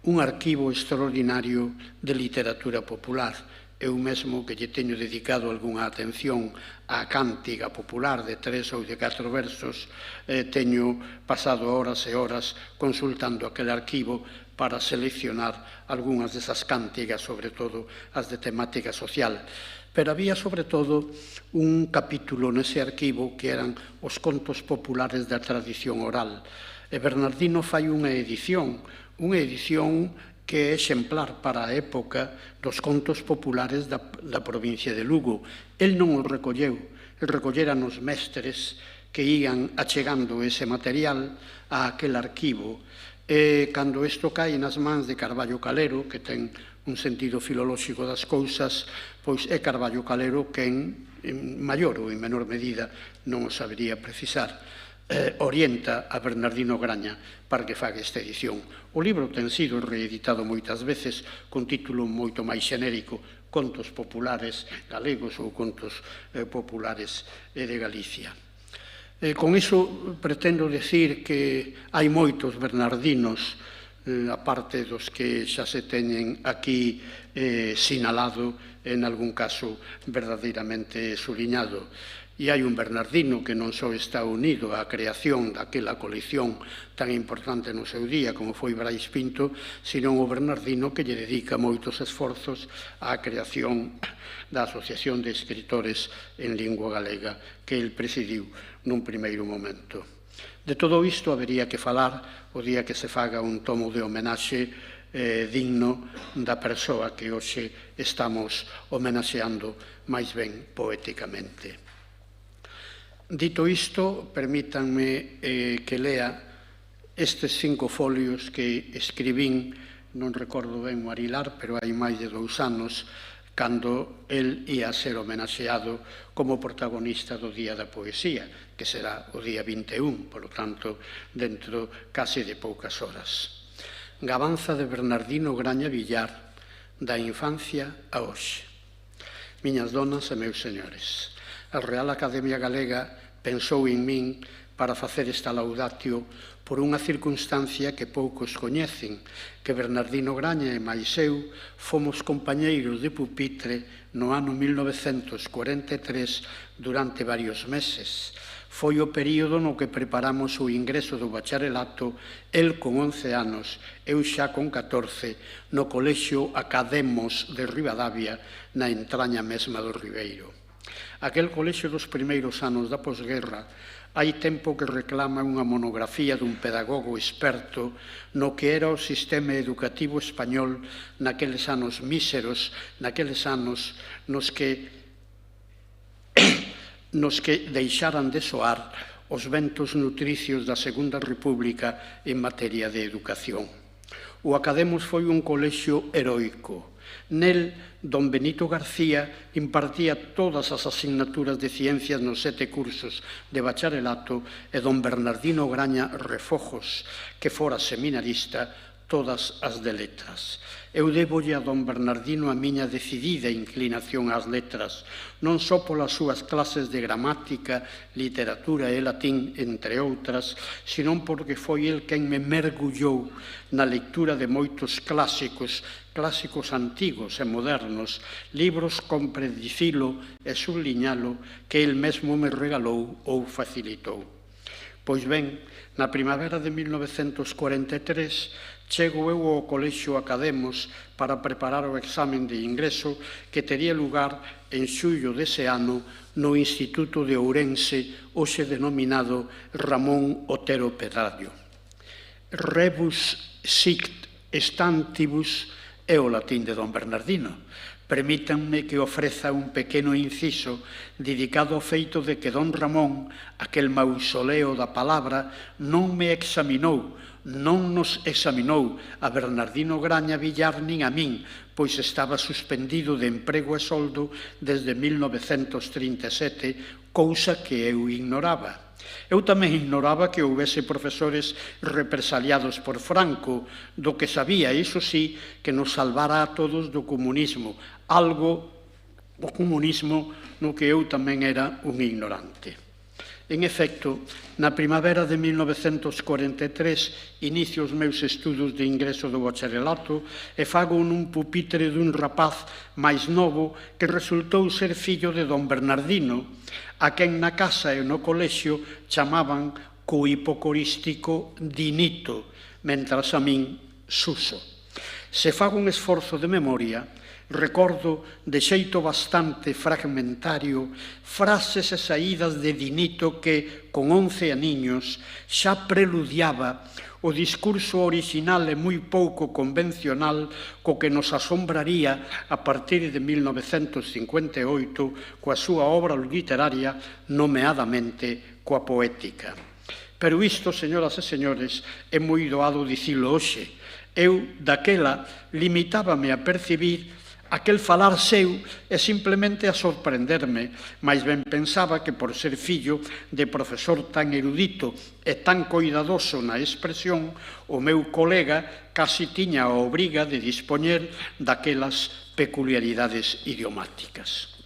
un arquivo extraordinario de literatura popular. Eu mesmo, que lle teño dedicado algunha atención á cántiga popular de 3 ou de 4 versos, teño pasado horas e horas consultando aquel arquivo para seleccionar algunhas desas cántigas, sobre todo as de temática social. Pero había, sobre todo, un capítulo nese arquivo que eran os contos populares da tradición oral. E Bernardino fai unha edición que é exemplar para a época dos contos populares da provincia de Lugo. El non os recolleu, el recolleran os mestres que ian achegando ese material a aquel arquivo. E cando isto cae nas mans de Carballo Calero, que ten un sentido filolóxico das cousas, pois é Carballo Calero quen, en maior ou en menor medida, non o sabería precisar, orienta a Bernardino Graña para que faga esta edición. O libro ten sido reeditado moitas veces con título moito máis xenérico, Contos populares galegos ou Contos populares de Galicia. Con iso pretendo decir que hai moitos Bernardinos, aparte dos que xa se teñen aquí sinalado, en algún caso verdadeiramente suliñado. E hai un Bernardino que non só está unido á creación daquela colección tan importante no seu día como foi Brais Pinto, sino o Bernardino que lle dedica moitos esforzos á creación da Asociación de Escritores en Lingua Galega que el presidiu nun primeiro momento. De todo isto habería que falar o día que se faga un tomo de homenaxe digno da persoa que hoxe estamos homenaxeando máis ben poéticamente. Dito isto, permítanme que lea estes 5 folios que escribín, non recordo ben o Arilar, pero hai máis de 2 anos, cando el ia ser homenaxeado como protagonista do Día da Poesía, que será o día 21, por lo tanto, dentro case de poucas horas. Gabanza de Bernardino Graña Villar, da infancia a hoxe. Miñas donas e meus señores, a Real Academia Galega pensou en min para facer esta laudatio por unha circunstancia que poucos coñecen, que Bernardino Graña e máis eu fomos compañeiros de pupitre no ano 1943 durante varios meses. Foi o período no que preparamos o ingreso do bacharelato, el con 11 anos, eu xa con 14, no Colexio Academos de Ribadavia, na entraña mesma do Ribeiro. Aquel colexio dos primeiros anos da posguerra, hai tempo que reclama unha monografía dun pedagogo experto no que era o sistema educativo español naqueles anos míseros, naqueles anos nos que deixaran de soar os ventos nutricios da Segunda República en materia de educación. O Academos foi un colexio heroico. Nel, don Benito García impartía todas as asignaturas de ciencias nos 7 cursos de bacharelato e don Bernardino Graña Refojos, que fora seminarista, todas as de letras. Eu debolle a don Bernardino a miña decidida inclinación ás letras, non só polas súas clases de gramática, literatura e latín, entre outras, senón porque foi el quen me mergullou na lectura de moitos clásicos antigos e modernos, libros con predicilo e subliñalo que el mesmo me regalou ou facilitou. Pois ben, na primavera de 1943, chego eu ao Colexio Academos para preparar o examen de ingreso que tería lugar en xullo dese ano no Instituto de Ourense, hoxe denominado Ramón Otero Pedrallo. Rebus sic stantibus é o latín de don Bernardino. Permítanme que ofreza un pequeno inciso dedicado ao feito de que don Ramón, aquel mausoleo da palabra, non me examinou, non nos examinou a Bernardino Graña Villar nin a min, pois estaba suspendido de emprego e soldo desde 1937, cousa que eu ignoraba. Eu tamén ignoraba que houvese profesores represaliados por Franco, do que sabía, iso sí, que nos salvara a todos do comunismo, algo, o comunismo, no que eu tamén era un ignorante. En efecto, na primavera de 1943 inicio os meus estudos de ingreso do bacharelato e fago nun pupitre dun rapaz máis novo que resultou ser fillo de don Bernardino, a quen na casa e no colexio chamaban co hipocorístico Dinito, mentras a min Suso. Se fago un esforzo de memoria, recordo de xeito bastante fragmentario frases e saídas de Dinito que, con 11 aniños, xa preludiaba o discurso original e moi pouco convencional co que nos asombraría a partir de 1958 coa súa obra literaria, nomeadamente coa poética. Pero isto, señoras e señores, é moi doado dicilo hoxe. Eu, daquela, limitábame a percibir aquel falar seu e simplemente a sorprenderme, mais ben pensaba que por ser fillo de profesor tan erudito e tan coidadoso na expresión, o meu colega casi tiña a obriga de dispoñer daquelas peculiaridades idiomáticas.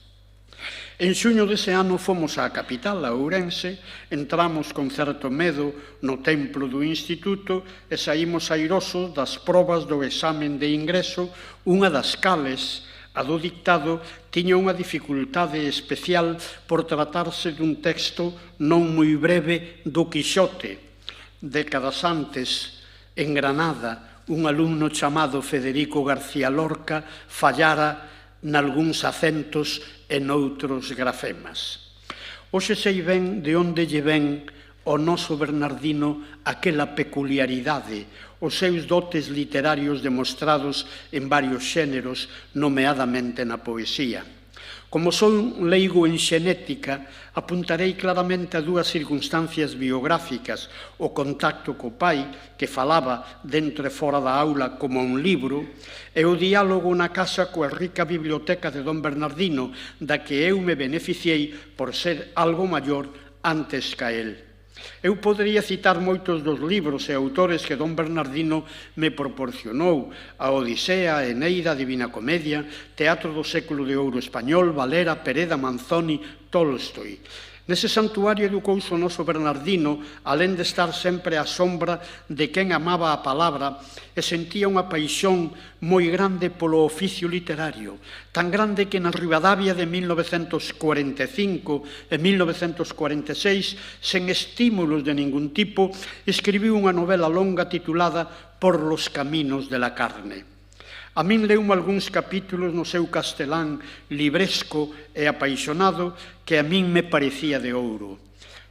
En xuño dese ano fomos á capital, a Ourense, entramos con certo medo no templo do instituto e saímos airosos das probas do examen de ingreso, unha das cales, a do dictado, tiña unha dificultade especial por tratarse dun texto non moi breve do Quixote. Décadas antes, en Granada, un alumno chamado Federico García Lorca fallara nalgúns acentos e noutros grafemas. Hoxe sei ben de onde lle ven o noso Bernardino aquela peculiaridade, os seus dotes literarios demostrados en varios xéneros, nomeadamente na poesía. Como son leigo en xenética, apuntarei claramente a dúas circunstancias biográficas, o contacto co pai, que falaba dentro e fora da aula como un libro, e o diálogo na casa coa rica biblioteca de don Bernardino, da que eu me beneficiei por ser algo maior antes ca el. Eu podería citar moitos dos libros e autores que don Bernardino me proporcionou: a Odisea, a Eneida, a Divina Comedia, Teatro do século de ouro español, Valera, Pereda, Manzoni, Tolstoi. Nese santuario educouse o noso Bernardino, alén de estar sempre á sombra de quen amaba a palabra e sentía unha paixón moi grande polo oficio literario, tan grande que na Ribadavia de 1945 e 1946, sen estímulos de ningún tipo, escribiu unha novela longa titulada Por los caminos de la carne. A min leume algúns capítulos no seu castelán libresco e apaixonado que a min me parecía de ouro.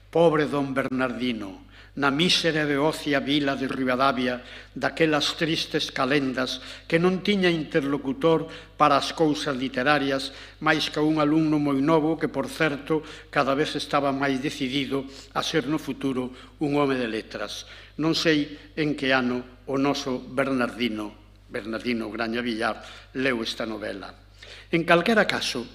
Pobre don Bernardino, na mísera e ócia vila de Ribadavia, daquelas tristes calendas que non tiña interlocutor para as cousas literarias, máis que un alumno moi novo que, por certo, cada vez estaba máis decidido a ser no futuro un home de letras. Non sei en que ano o noso Bernardino Graña Villar leu esta novela. En calquera caso,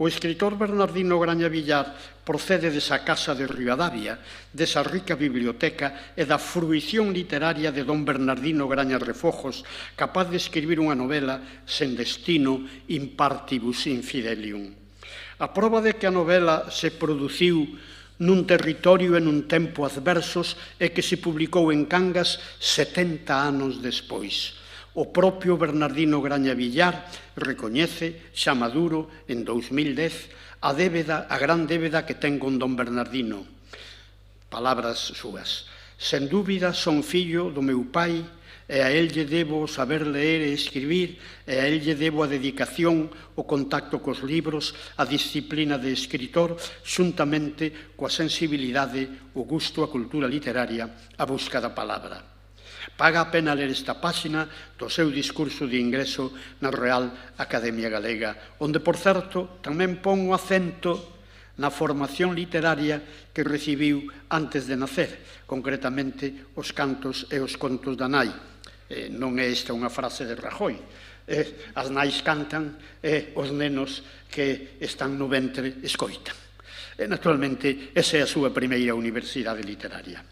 o escritor Bernardino Graña Villar procede desa casa de Ribadavia, desa rica biblioteca e da fruición literaria de don Bernardino Graña Refojos, capaz de escribir unha novela sen destino in partibus infidelium. A proba de que a novela se produciu nun territorio e nun tempo adversos e que se publicou en Cangas 70 anos despois. O propio Bernardino Graña Villar recoñece, xa maduro, en 2010, a gran débeda que ten con don Bernardino. Palabras súas: sen dúbida son fillo do meu pai e a él lle debo saber ler e escribir, e a él lle debo a dedicación, o contacto cos libros, a disciplina de escritor, xuntamente coa sensibilidade, o gusto, a cultura literaria, a busca da palabra. Paga a pena ler esta páxina do seu discurso de ingreso na Real Academia Galega, onde, por certo, tamén pon o acento na formación literaria que recibiu antes de nacer, concretamente os cantos e os contos da nai. Non é esta unha frase de Rajoy. As nais cantan e os nenos que están no ventre escoitan. Naturalmente, esa é a súa primeira universidade literaria.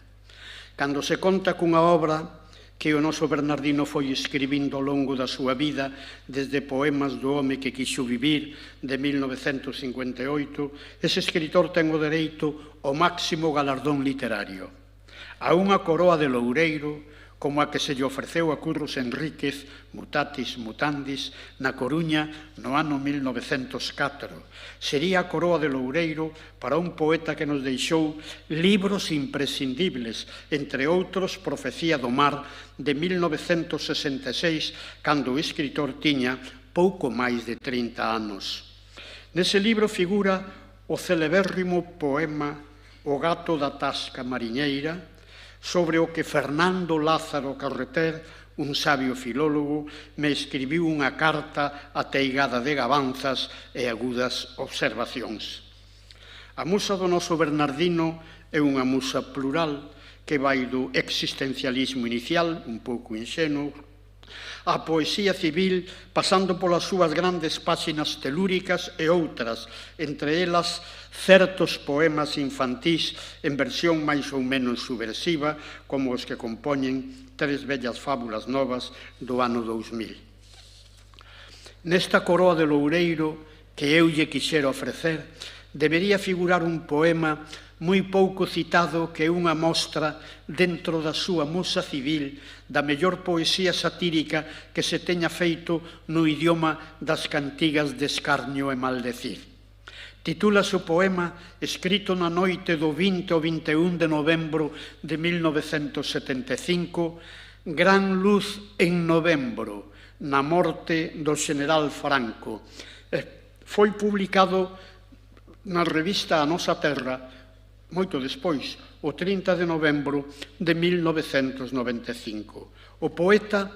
Cando se conta cunha obra que o noso Bernardino foi escribindo ao longo da súa vida, desde Poemas do home que quixo vivir, de 1958, ese escritor ten o dereito ao máximo galardón literario, a unha coroa de loureiro como a que se lle ofreceu a Curros Enríquez, mutatis mutandis, na Coruña no ano 1904. Sería a coroa de loureiro para un poeta que nos deixou libros imprescindibles, entre outros Profecía do mar, de 1966, cando o escritor tiña pouco máis de 30 anos. Nese libro figura o celebérrimo poema O gato da tasca mariñeira, sobre o que Fernando Lázaro Carreter, un sabio filólogo, me escribiu unha carta ateigada de gabanzas e agudas observacións. A musa do noso Bernardino é unha musa plural que vai do existencialismo inicial, un pouco inxenuo, a poesía civil, pasando polas súas grandes páxinas telúricas e outras, entre elas certos poemas infantís en versión máis ou menos subversiva, como os que compoñen Tres bellas fábulas novas do ano 2000. Nesta coroa de loureiro que eu lle quixera ofrecer, debería figurar un poema moi pouco citado que é unha mostra dentro da súa musa civil da mellor poesía satírica que se teña feito no idioma das cantigas de escarnio e maldecir. Titúlase o poema, escrito na noite do 20 ao 21 de novembro de 1975, Gran luz en novembro, na morte do xeneral Franco. Foi publicado na revista A Nosa Terra moito despois, o 30 de novembro de 1995. O poeta,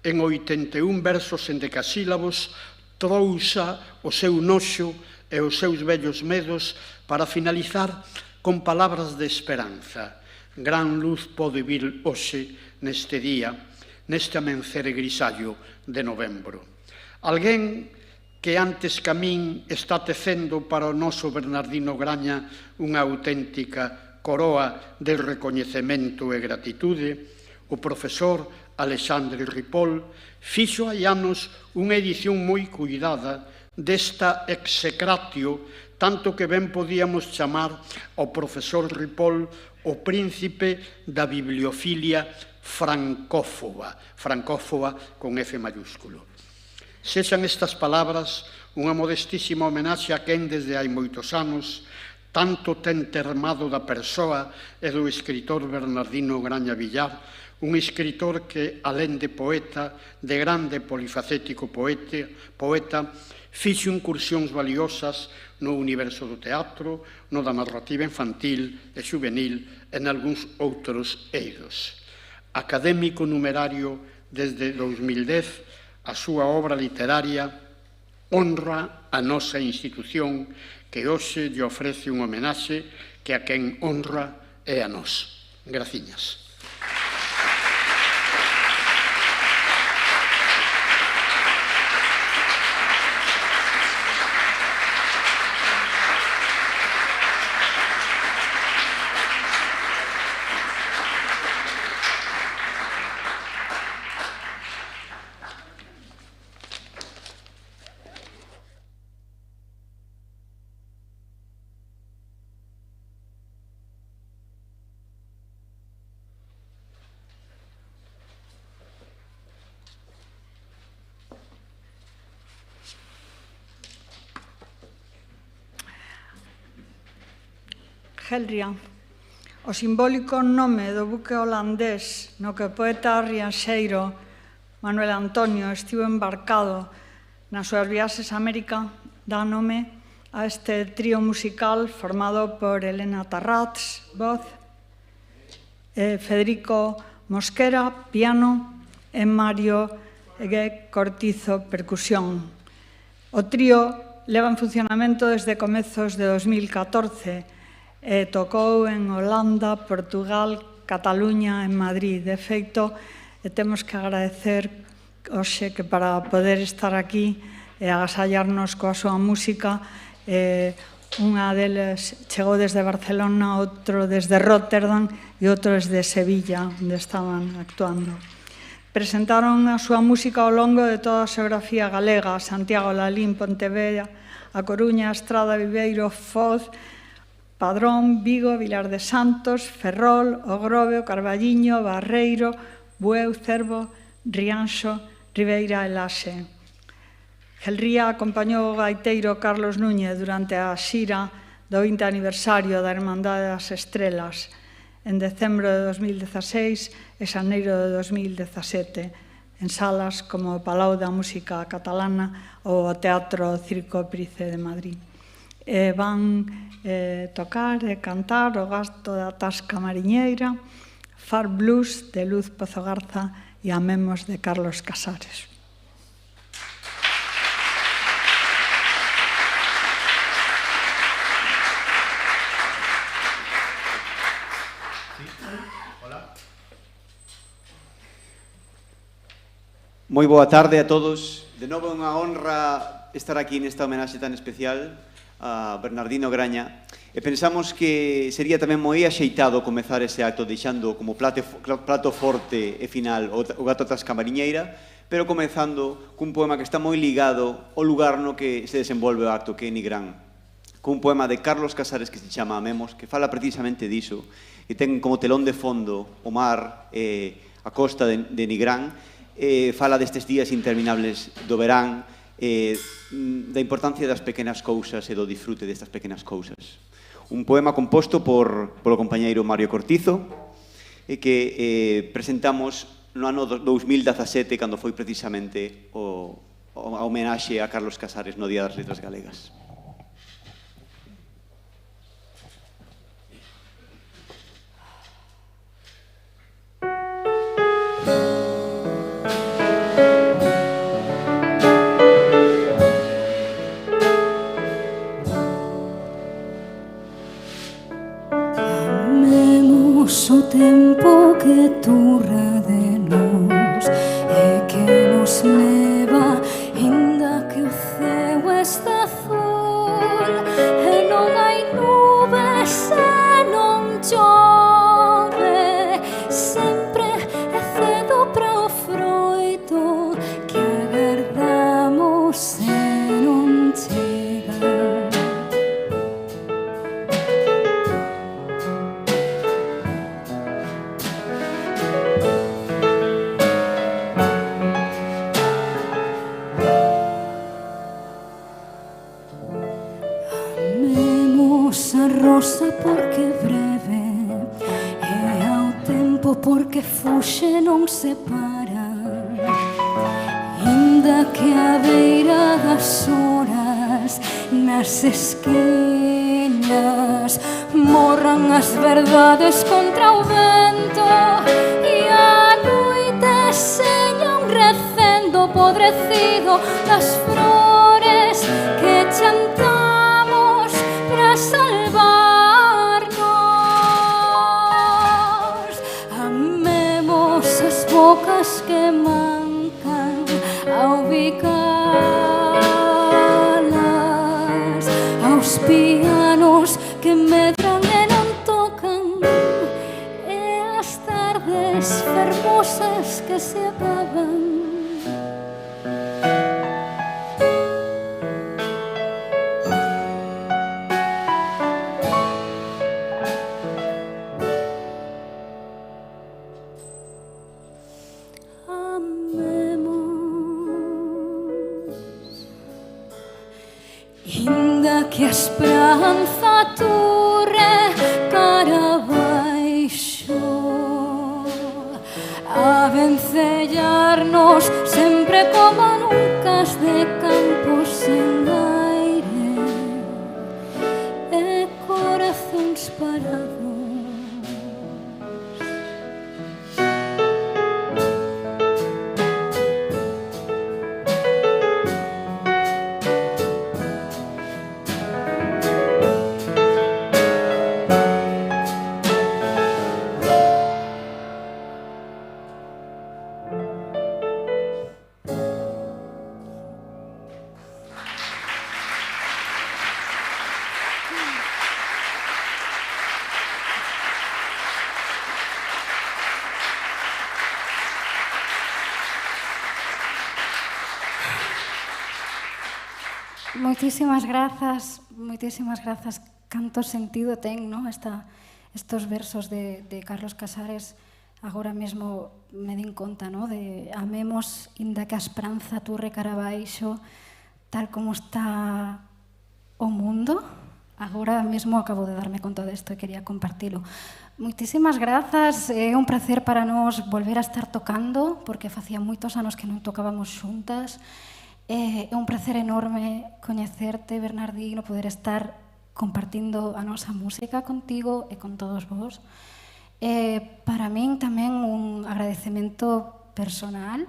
en 81 versos en decasílabos, trouxa o seu noxo e os seus vellos medos para finalizar con palabras de esperanza. Gran luz pode vir hoxe, neste día, neste amencer grisallo de novembro. Alguén que antes que a min está tecendo para o noso Bernardino Graña unha auténtica coroa de recoñecemento e gratitude, o profesor Alexandre Ripoll fixo hai anos unha edición moi cuidada desta execratio, tanto que ben podíamos chamar ao profesor Ripoll o príncipe da bibliofilia francófoba, francófoba con F mayúsculo. Sexan estas palabras unha modestísima homenaxe a quen desde hai moitos anos tanto ten termado da persoa e do escritor Bernardino Graña Villar, un escritor que, alén de poeta, de grande polifacético poeta, fixo incursións valiosas no universo do teatro, no da narrativa infantil e juvenil e nalgúns outros eidos. Académico numerario desde 2010, a súa obra literaria honra a nosa institución que hoxe lle ofrece un homenaxe que a quen honra é a nós. Graciñas.
Helria, o simbólico nome do buque holandés no que o poeta rianxeiro Manuel Antonio estivo embarcado nas súas viaxes a América dá nome a este trío musical formado por Elena Tarrats, voz, Federico Mosquera, piano, e Mario Cortizo, percusión. O trío leva en funcionamento desde comezos de 2014 e tocou en Holanda, Portugal, Cataluña e Madrid. De feito, temos que agradecer hoxe que para poder estar aquí e agasallarnos coa súa música, unha deles chegou desde Barcelona, outro desde Rotterdam e outro desde Sevilla, onde estaban actuando. Presentaron a súa música ao longo de toda a xeografía galega: Santiago, Lalín, Pontevedra, A Coruña, Estrada, Viveiro, Foz, Padrón, Vigo, Vilar de Santos, Ferrol, O Grove, Carballiño, Barreiro, Bueu, Cervo, Rianxo, Ribeira e Laxe. Helria acompañou o gaiteiro Carlos Núñez durante a xira do 20 aniversario da Hermandade das Estrelas en decembro de 2016 e xaneiro de 2017 en salas como o Palau da Música Catalana ou o Teatro Circo Price de Madrid. Van tocar e cantar O Gasto da Tasca Mariñeira, Far Blues de Luz Pozo Garza e Amemos de Carlos Casares.
Moi boa tarde a todos. De novo é unha honra estar aquí nesta homenaxe tan especial a Bernardino Graña, e pensamos que sería tamén moi axeitado comezar ese acto deixando como plato forte e final o Gato das Camariñeira, pero comezando cun poema que está moi ligado ao lugar no que se desenvolve o acto, que é Nigrán, cun poema de Carlos Casares que se chama Amemos, que fala precisamente diso, e ten como telón de fondo o mar e a costa de Nigrán, fala destes días interminables do verán, da importancia das pequenas cousas e do disfrute destas pequenas cousas. Un poema composto polo compañeiro Mario Cortizo e que presentamos no ano 2017 cando foi precisamente a homenaxe a Carlos Casares no Día das Letras Galegas.
O tempo que turra de nós e que nos leva, inda que o ceo está azul e non hai nubes e non chove. fermosa porque breve, e ao tempo porque fuxe non se para. Inda que a beira das horas nas esquiñas morran as verdades contra o vento, e a noite seña un recendo podrecido das flores que chantamos para salvarnos. Amemos as bocas que mancan ao bicalas, aos pianos que medran e non tocan, e as tardes fermosas que se acaban. Inda que a esperanza turre cara abaixo, a vencellarnos sempre como nunca de campos sen aire e corazóns parados. Moitísimas grazas. Canto sentido ten, non? Estos versos de Carlos Casares. Agora mesmo me din conta, non? De amemos, inda que a esperanza turre cara abaixo, tal como está o mundo. Agora mesmo acabo de darme conta desto e quería compartilo. Moitísimas grazas. É un placer para nós volver a estar tocando, porque facía moitos anos que non tocábamos xuntas. É un placer enorme coñecerte, Bernardino, poder estar compartindo a nosa música contigo e con todos vos. Para min tamén un agradecemento personal,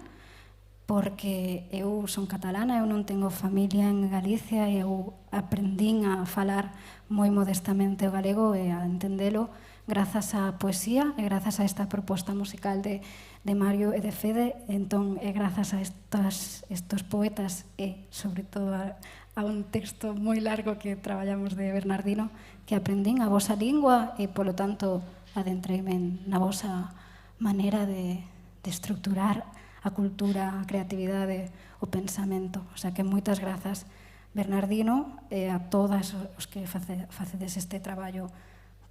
porque eu son catalana, eu non tengo familia en Galicia e eu aprendín a falar moi modestamente o galego e a entendelo grazas á poesía e grazas a esta proposta musical de Mario e de Fede. Entón, é grazas a estos poetas e, sobre todo, a un texto moi largo que traballamos de Bernardino, que aprendín a vosa lingua e, polo tanto, adentreime na vosa maneira de estructurar a cultura, a creatividade, o pensamento. O sea que moitas grazas, Bernardino, e a todas os que facedes este traballo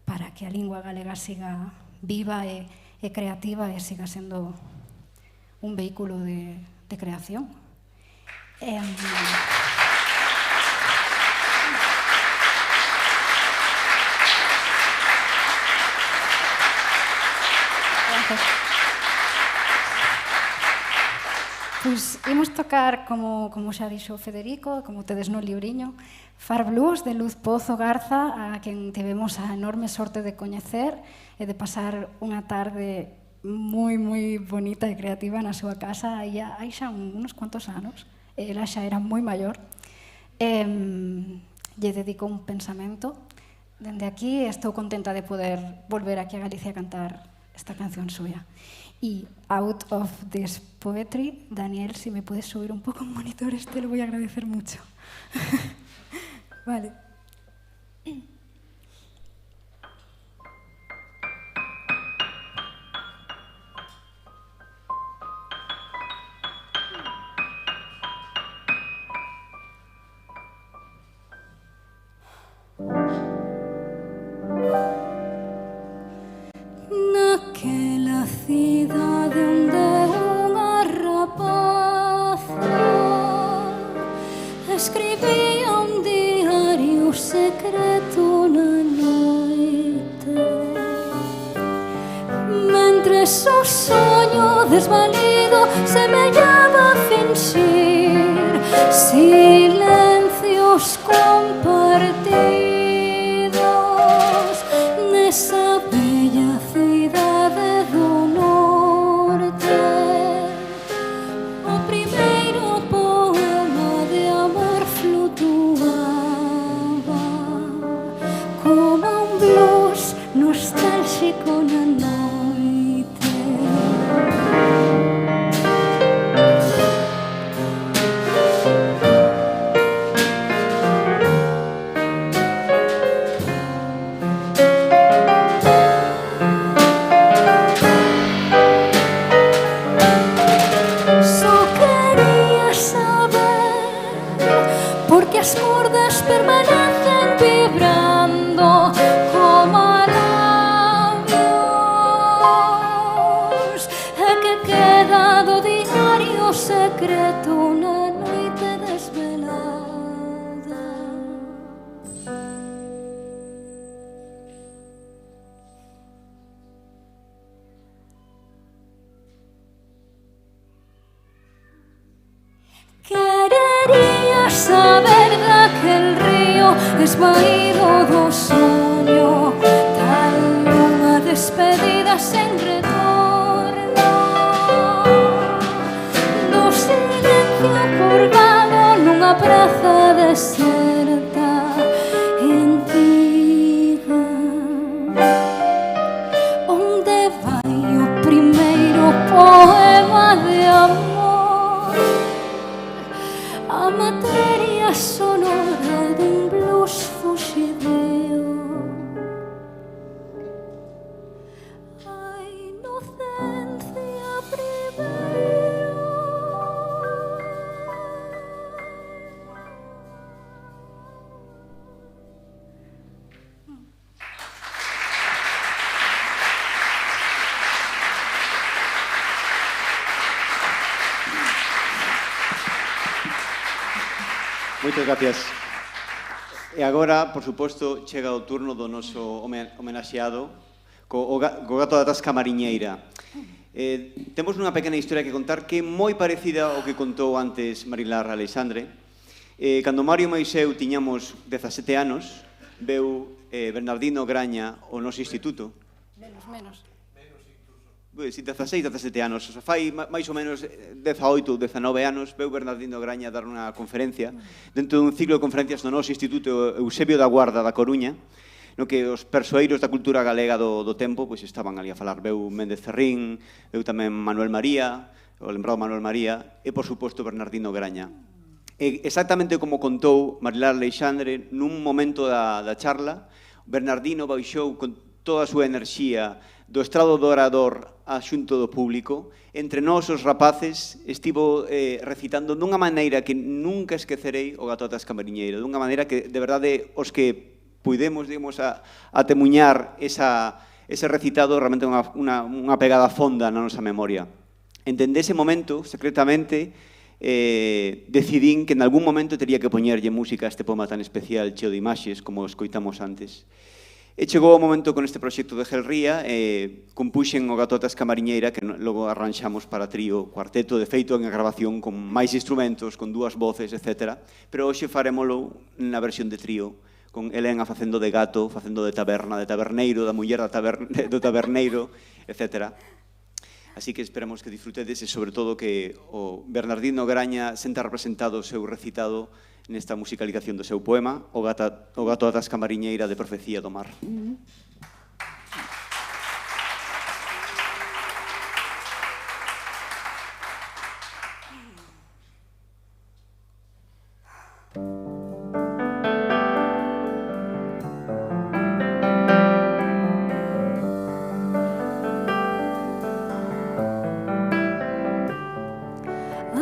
para que a lingua galega siga viva e creativa e siga sendo un vehículo de creación. Pois imos tocar, como xa dixo Federico, como tedes no libriño, Far Blues de Luz Pozo Garza, a quen tivemos a enorme sorte de coñecer e de pasar unha tarde moi, moi bonita e creativa na súa casa hai xa uns cuantos anos. Ela xa era moi maior. Lle dedico un pensamento. Dende aquí estou contenta de poder volver aquí a Galicia a cantar esta canción suya. Y out of this poetry, Daniel, si me puedes subir un poco en monitores, te lo voy a agradecer mucho. Vale. Naquela cidade onde unha rapaza escribía un diario secreto Neso soño desvalido semellaba finxir silencios compartidos nesa bella cidade do norte. O primeiro poema de amor flutuaba como un blues nostálxico na noite. Só quería saber por que as cordas permanecen vibrando como labios e que queda do diario secreto na noite desvelada. Querería saber daquel río esvaído do soño, tal unha despedida sen retorno, do silencio colgado nunha praza deserta antiga, onde vai o primeiro poema de amor, a materia sonora dun blues fuxideo. A inocencia primeiro.
Moitas gracias. E agora, por suposto, chega o turno do noso homenaxeado co gato da tasca mariñeira. Temos unha pequena historia que contar que é moi parecida ao que contou antes Marilar Alexandre. Cando Mario e eu tiñamos 17 anos, veu Bernardino Graña ao noso instituto.
Menos.
Pois, 16, 17 anos, o sea, fai máis ou menos 18, 19 anos, veu Bernardino Graña dar unha conferencia dentro dun ciclo de conferencias no noso Instituto Eusebio da Guarda da Coruña, no que os persoeiros da cultura galega do tempo pois estaban ali a falar. Veu Méndez Ferrín, veu tamén Manuel María, o lembrado Manuel María, e, por suposto, Bernardino Graña. E exactamente como contou Marilar Alexandre, nun momento da charla, Bernardino baixou con toda a súa enerxía do estrado do orador a xunto do público. Entre nós, os rapaces, estivo recitando dunha maneira que nunca esquecerei o gato da tasca mariñeira, dunha maneira que, de verdade, os que puidemos, digamos, a temuñar ese recitado, realmente unha pegada fonda na nosa memoria. Entende ese momento, secretamente, decidín que en algún momento tería que poñerlle música a este poema tan especial, cheo de imaxes, como escoitamos antes. E chegou o momento con este proxecto de Gelría, compuxen o gato da tasca mariñeira, que logo arranxamos para trío, cuarteto, de feito en grabación con máis instrumentos, con dúas voces, etc. Pero hoxe farémolo na versión de trío, con Elena facendo de gato, facendo de taberna, de taberneiro, da muller do taberneiro, etc. Así que esperamos que disfrutedes e, sobre todo, que o Bernardino Graña senta representado o seu recitado nesta musicalización do seu poema, o gato da tasca mariñeira de Profecía do Mar.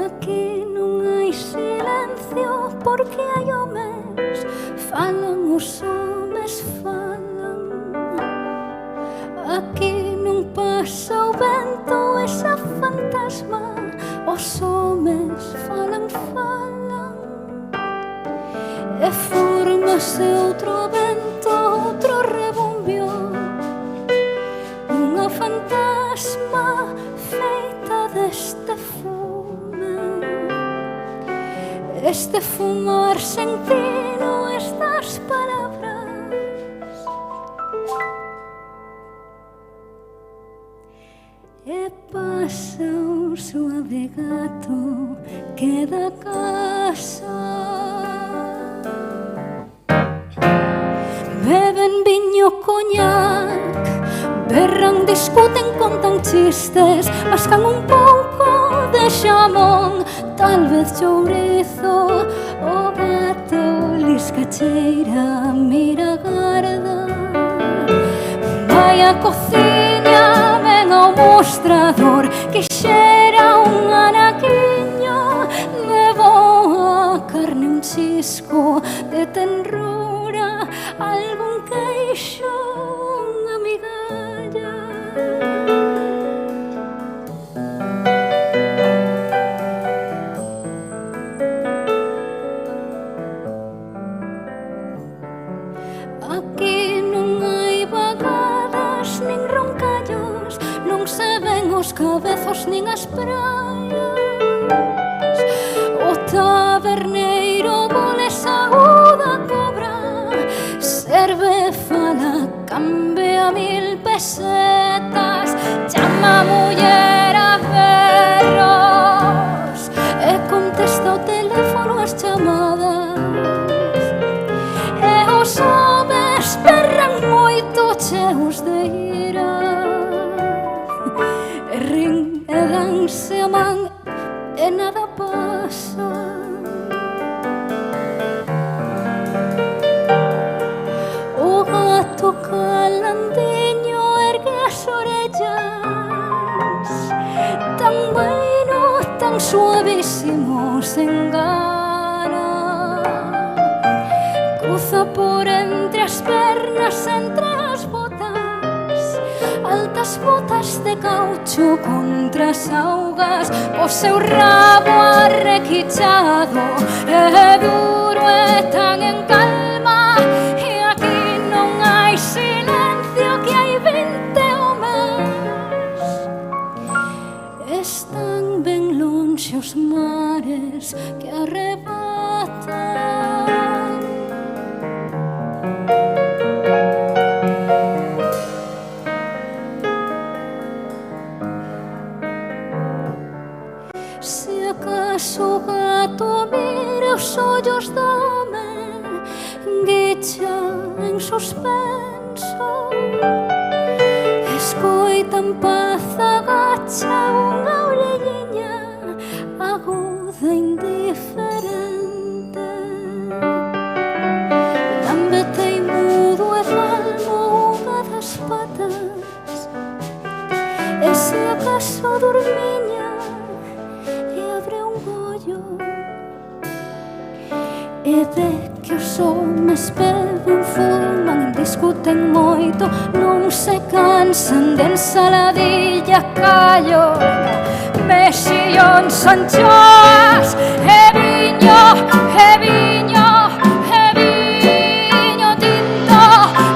Aquí non hai silencio porque hai homes, falan os homes, falan. Aquí non pasa o vento, esa fantasma, os homes falan, falan. E formase outro vento, outro rebumbio, unha fantasma. mesma feita deste fume. Este fumar sentino estas palabras. E pasa un suave gato que da casa. Beben viño, coñac, berran, discuten, contan chistes, mascan un pouco de xamón, tal vez chourizo. O gato liscacheira mira garda. Vai a cociña, ven ao mostrador, que xera un anaquiño. Levou a carne un chisco de tenrura, algún queixo, unha migalla. Aquí non hai vagadas nin roncallos, non se ven os cabezos nin as praias. O taberneiro vole saúda cobra, serve, fala, cambia 1000 pesetas, chama a muller a berros e contesta o teléfono as chamadas. E os homes berran moito cheos de ira, e rin e danse a man e nada pasa. O gato calandiño ergue as orellas, tan bueno, tan suavísimo, se engana. Cruza por entre as pernas, entre as botas, altas botas de caucho contra as augas. O seu rabo arrequichado é duro e tan en calma. E aquí non hai silencio, que hai 20 homes. Están ben lonxe os mares que arrebatan. Se acaso o gato mira os ollos do home, guicha en suspenso, escoita en paz, agacha unha orelliña aguda, indiferente. Lambe teimudo e falmo unha das patas, e se acaso dormiña e abre un ollo, e ve que os homes beben, fuman, discuten moito, non se cansan de ensaladilla, callo, mexillóns, anchoas, e viño, e viño, e viño tinto,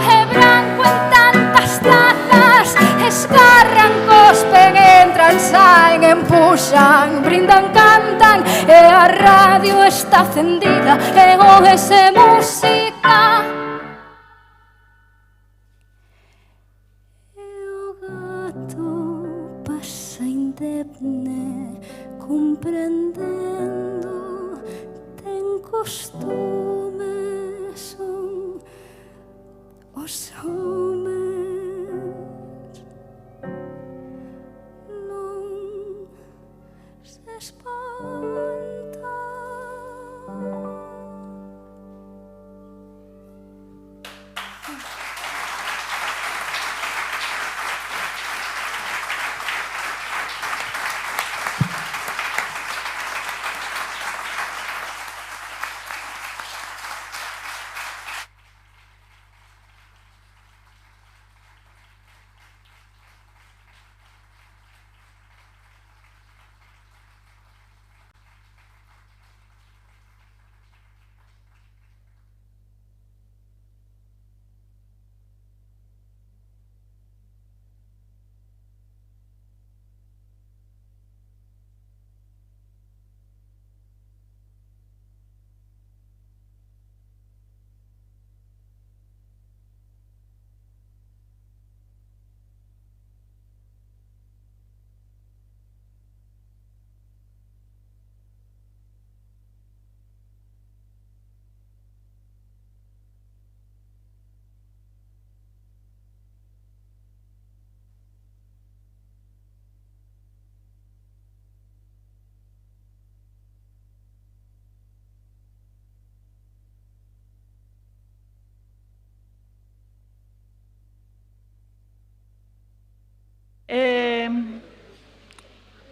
e branco en tantas tazas. Esgarran, cospen, entran, saen, empuxan, brindan, cantan, e a radio está encendida e oese música. E o gato pasa indemne, comprendendo, ten costume, son os homes. Non se espanta.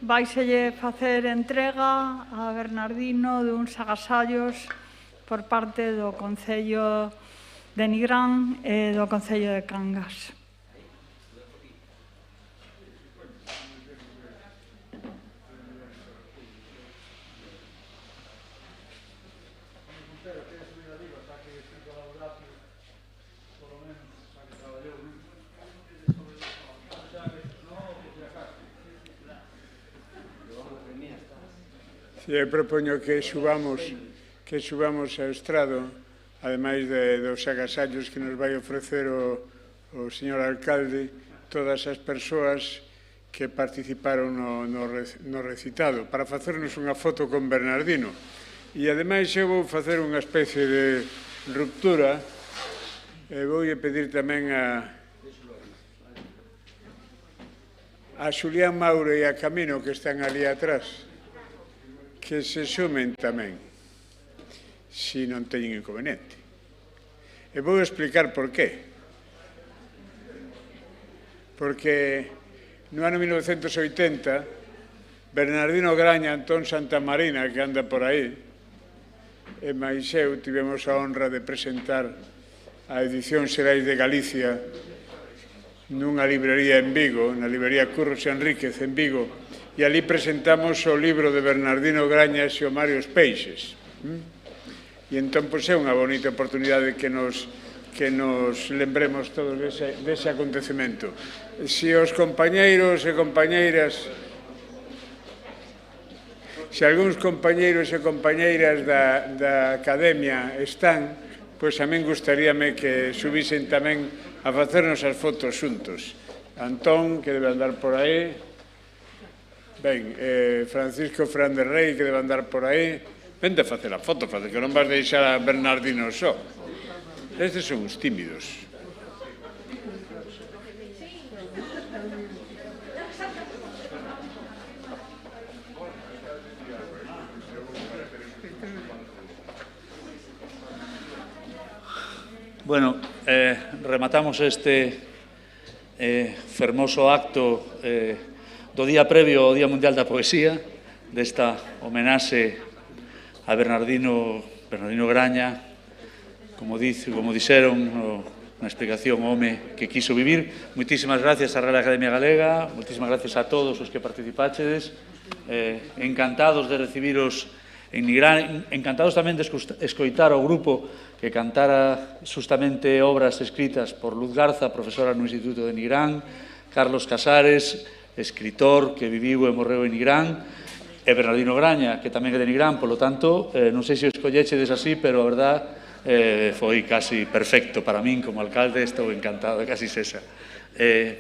Vaiselle facer entrega a Bernardino duns agasallos por parte do Concello de Nigrán e do Concello de Cangas.
Eu propoño que subamos ao estrado, ademais dos agasallos que nos vai ofrecer o señor alcalde, todas as persoas que participaron no recitado, para facernos unha foto con Bernardino. E, ademais, eu vou facer unha especie de ruptura e vou pedir tamén a Xulián Mauro e a Camino, que están ali atrás, que se sumen tamén, se non teñen inconveniente. E vou explicar por qué. Porque no ano 1980, Bernardino Graña, Antón Santamarina, que anda por aí, e máis eu tivemos a honra de presentar a edición Xerais de Galicia nunha librería en Vigo, na librería Curros Enríquez en Vigo, e ali presentamos o libro de Bernardino Graña e Xeomario os Peixes. E entón, pois, é unha bonita oportunidade que nos lembremos todos dese acontecemento. Se os compañeiros e compañeiras, se algúns compañeiros e compañeiras da academia están, pois a min gustaríame que subisen tamén a facernos as fotos xuntos. Antón, que debe andar por aí. Ben, Francisco Fernández Rey, que debe andar por aí. Vente a facer a foto, que non vas deixar a Bernardino só. Estes son os tímidos.
Bueno, rematamos este fermoso acto do día previo ao Día Mundial da Poesía, desta homenaxe a Bernardino Graña, como dixeron na explicación, o home que quiso vivir. Moitísimas gracias á Real Academia Galega, moitísimas gracias a todos os que participachedes, encantados de recibiros en Nigrán, encantados tamén de escoitar ao grupo que cantara justamente obras escritas por Luz Garza, profesora no Instituto de Nigrán, Carlos Casares, escritor que viviu e morreu en Nigrán, e Bernardino Graña, que tamén é de Nigrán, polo tanto, non sei se o escollechedes así, pero a verdad foi casi perfecto para min como alcalde, estou encantado, casi sesa.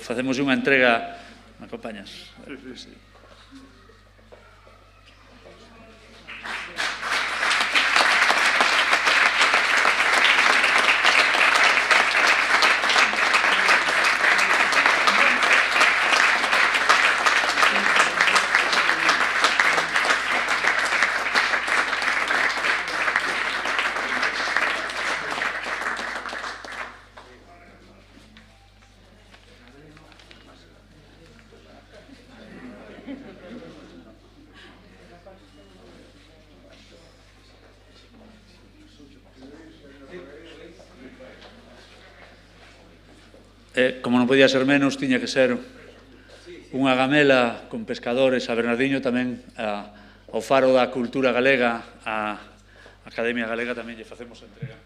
Facemos unha entrega, me acompañas? Sí. Como non podía ser menos, tiña que ser unha gamela con pescadores a Bernardiño, tamén ao Faro da Cultura Galega, a Academia Galega tamén lle facemos a entrega.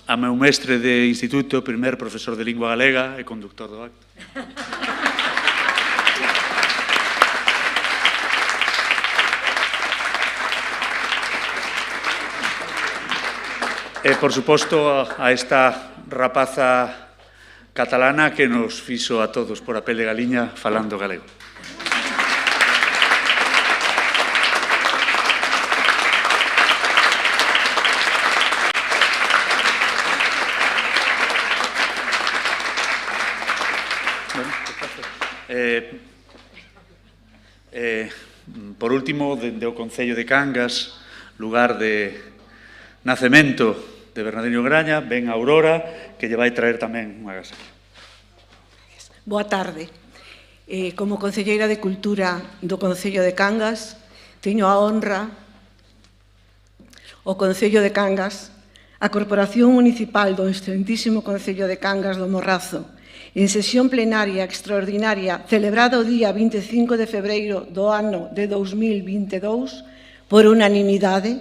A meu mestre de instituto, primer profesor de lingua galega e conductor do acto. E, por suposto, a esta rapaza catalana que nos fixo a todos por a pele galiña falando galego. Por último, dende o Concello de Cangas, lugar de nacemento de Bernardino Graña, ven a Aurora, que lle vai traer tamén unha agasallo.
Boa tarde. Como Concelleira de Cultura do Concello de Cangas, teño a honra o Concello de Cangas, a Corporación Municipal do excelentísimo Concello de Cangas do Morrazo, en sesión plenaria extraordinaria celebrada o día 25 de febreiro do ano de 2022, por unanimidade,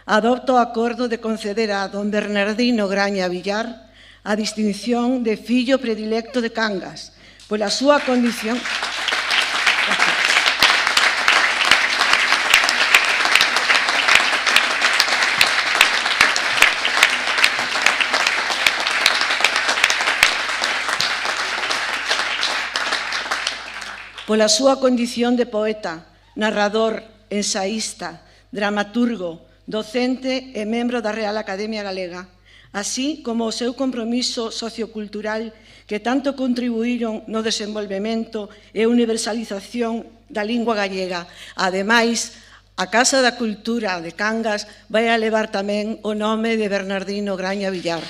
adopto o acordo de conceder a don Bernardino Graña Villar a distinción de fillo predilecto de Cangas, pola súa condición... Pola súa condición de poeta, narrador, ensaísta, dramaturgo, docente e membro da Real Academia Galega, así como o seu compromiso sociocultural que tanto contribuíron no desenvolvemento e universalización da lingua gallega. Ademais, a Casa da Cultura de Cangas vai a levar tamén o nome de Bernardino Graña Villar.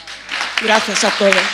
Gracias a todos.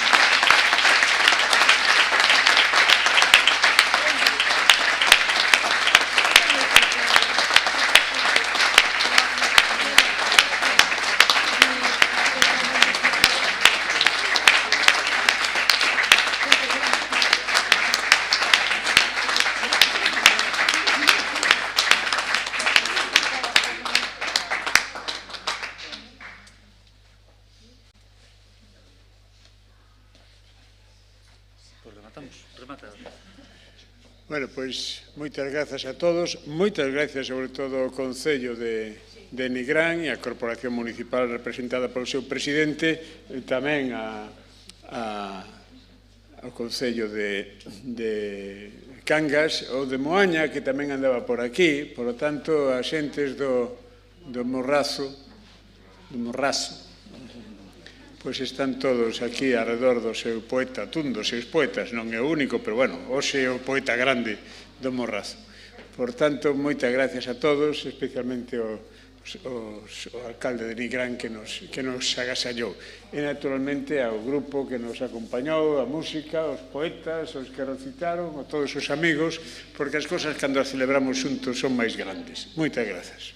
Bueno, pois, moitas grazas a todos, moitas gracias sobre todo ao Concello de Nigrán e a Corporación Municipal representada polo seu presidente, e tamén ao Concello de Cangas, ou de Moaña, que tamén andaba por aquí, por lo tanto, as xentes do Morrazo, pois están todos aquí alrededor do seu poeta, dos seus poetas, non é o único, pero bueno, hoxe é o poeta grande do Morrazo. Por tanto, moitas gracias a todos, especialmente o alcalde de Nigrán que nos agasallou. E naturalmente ao grupo que nos acompañou, a música, os poetas, os que recitaron, a todos os amigos, porque as cosas cando as celebramos xuntos son máis grandes. Moitas grazas.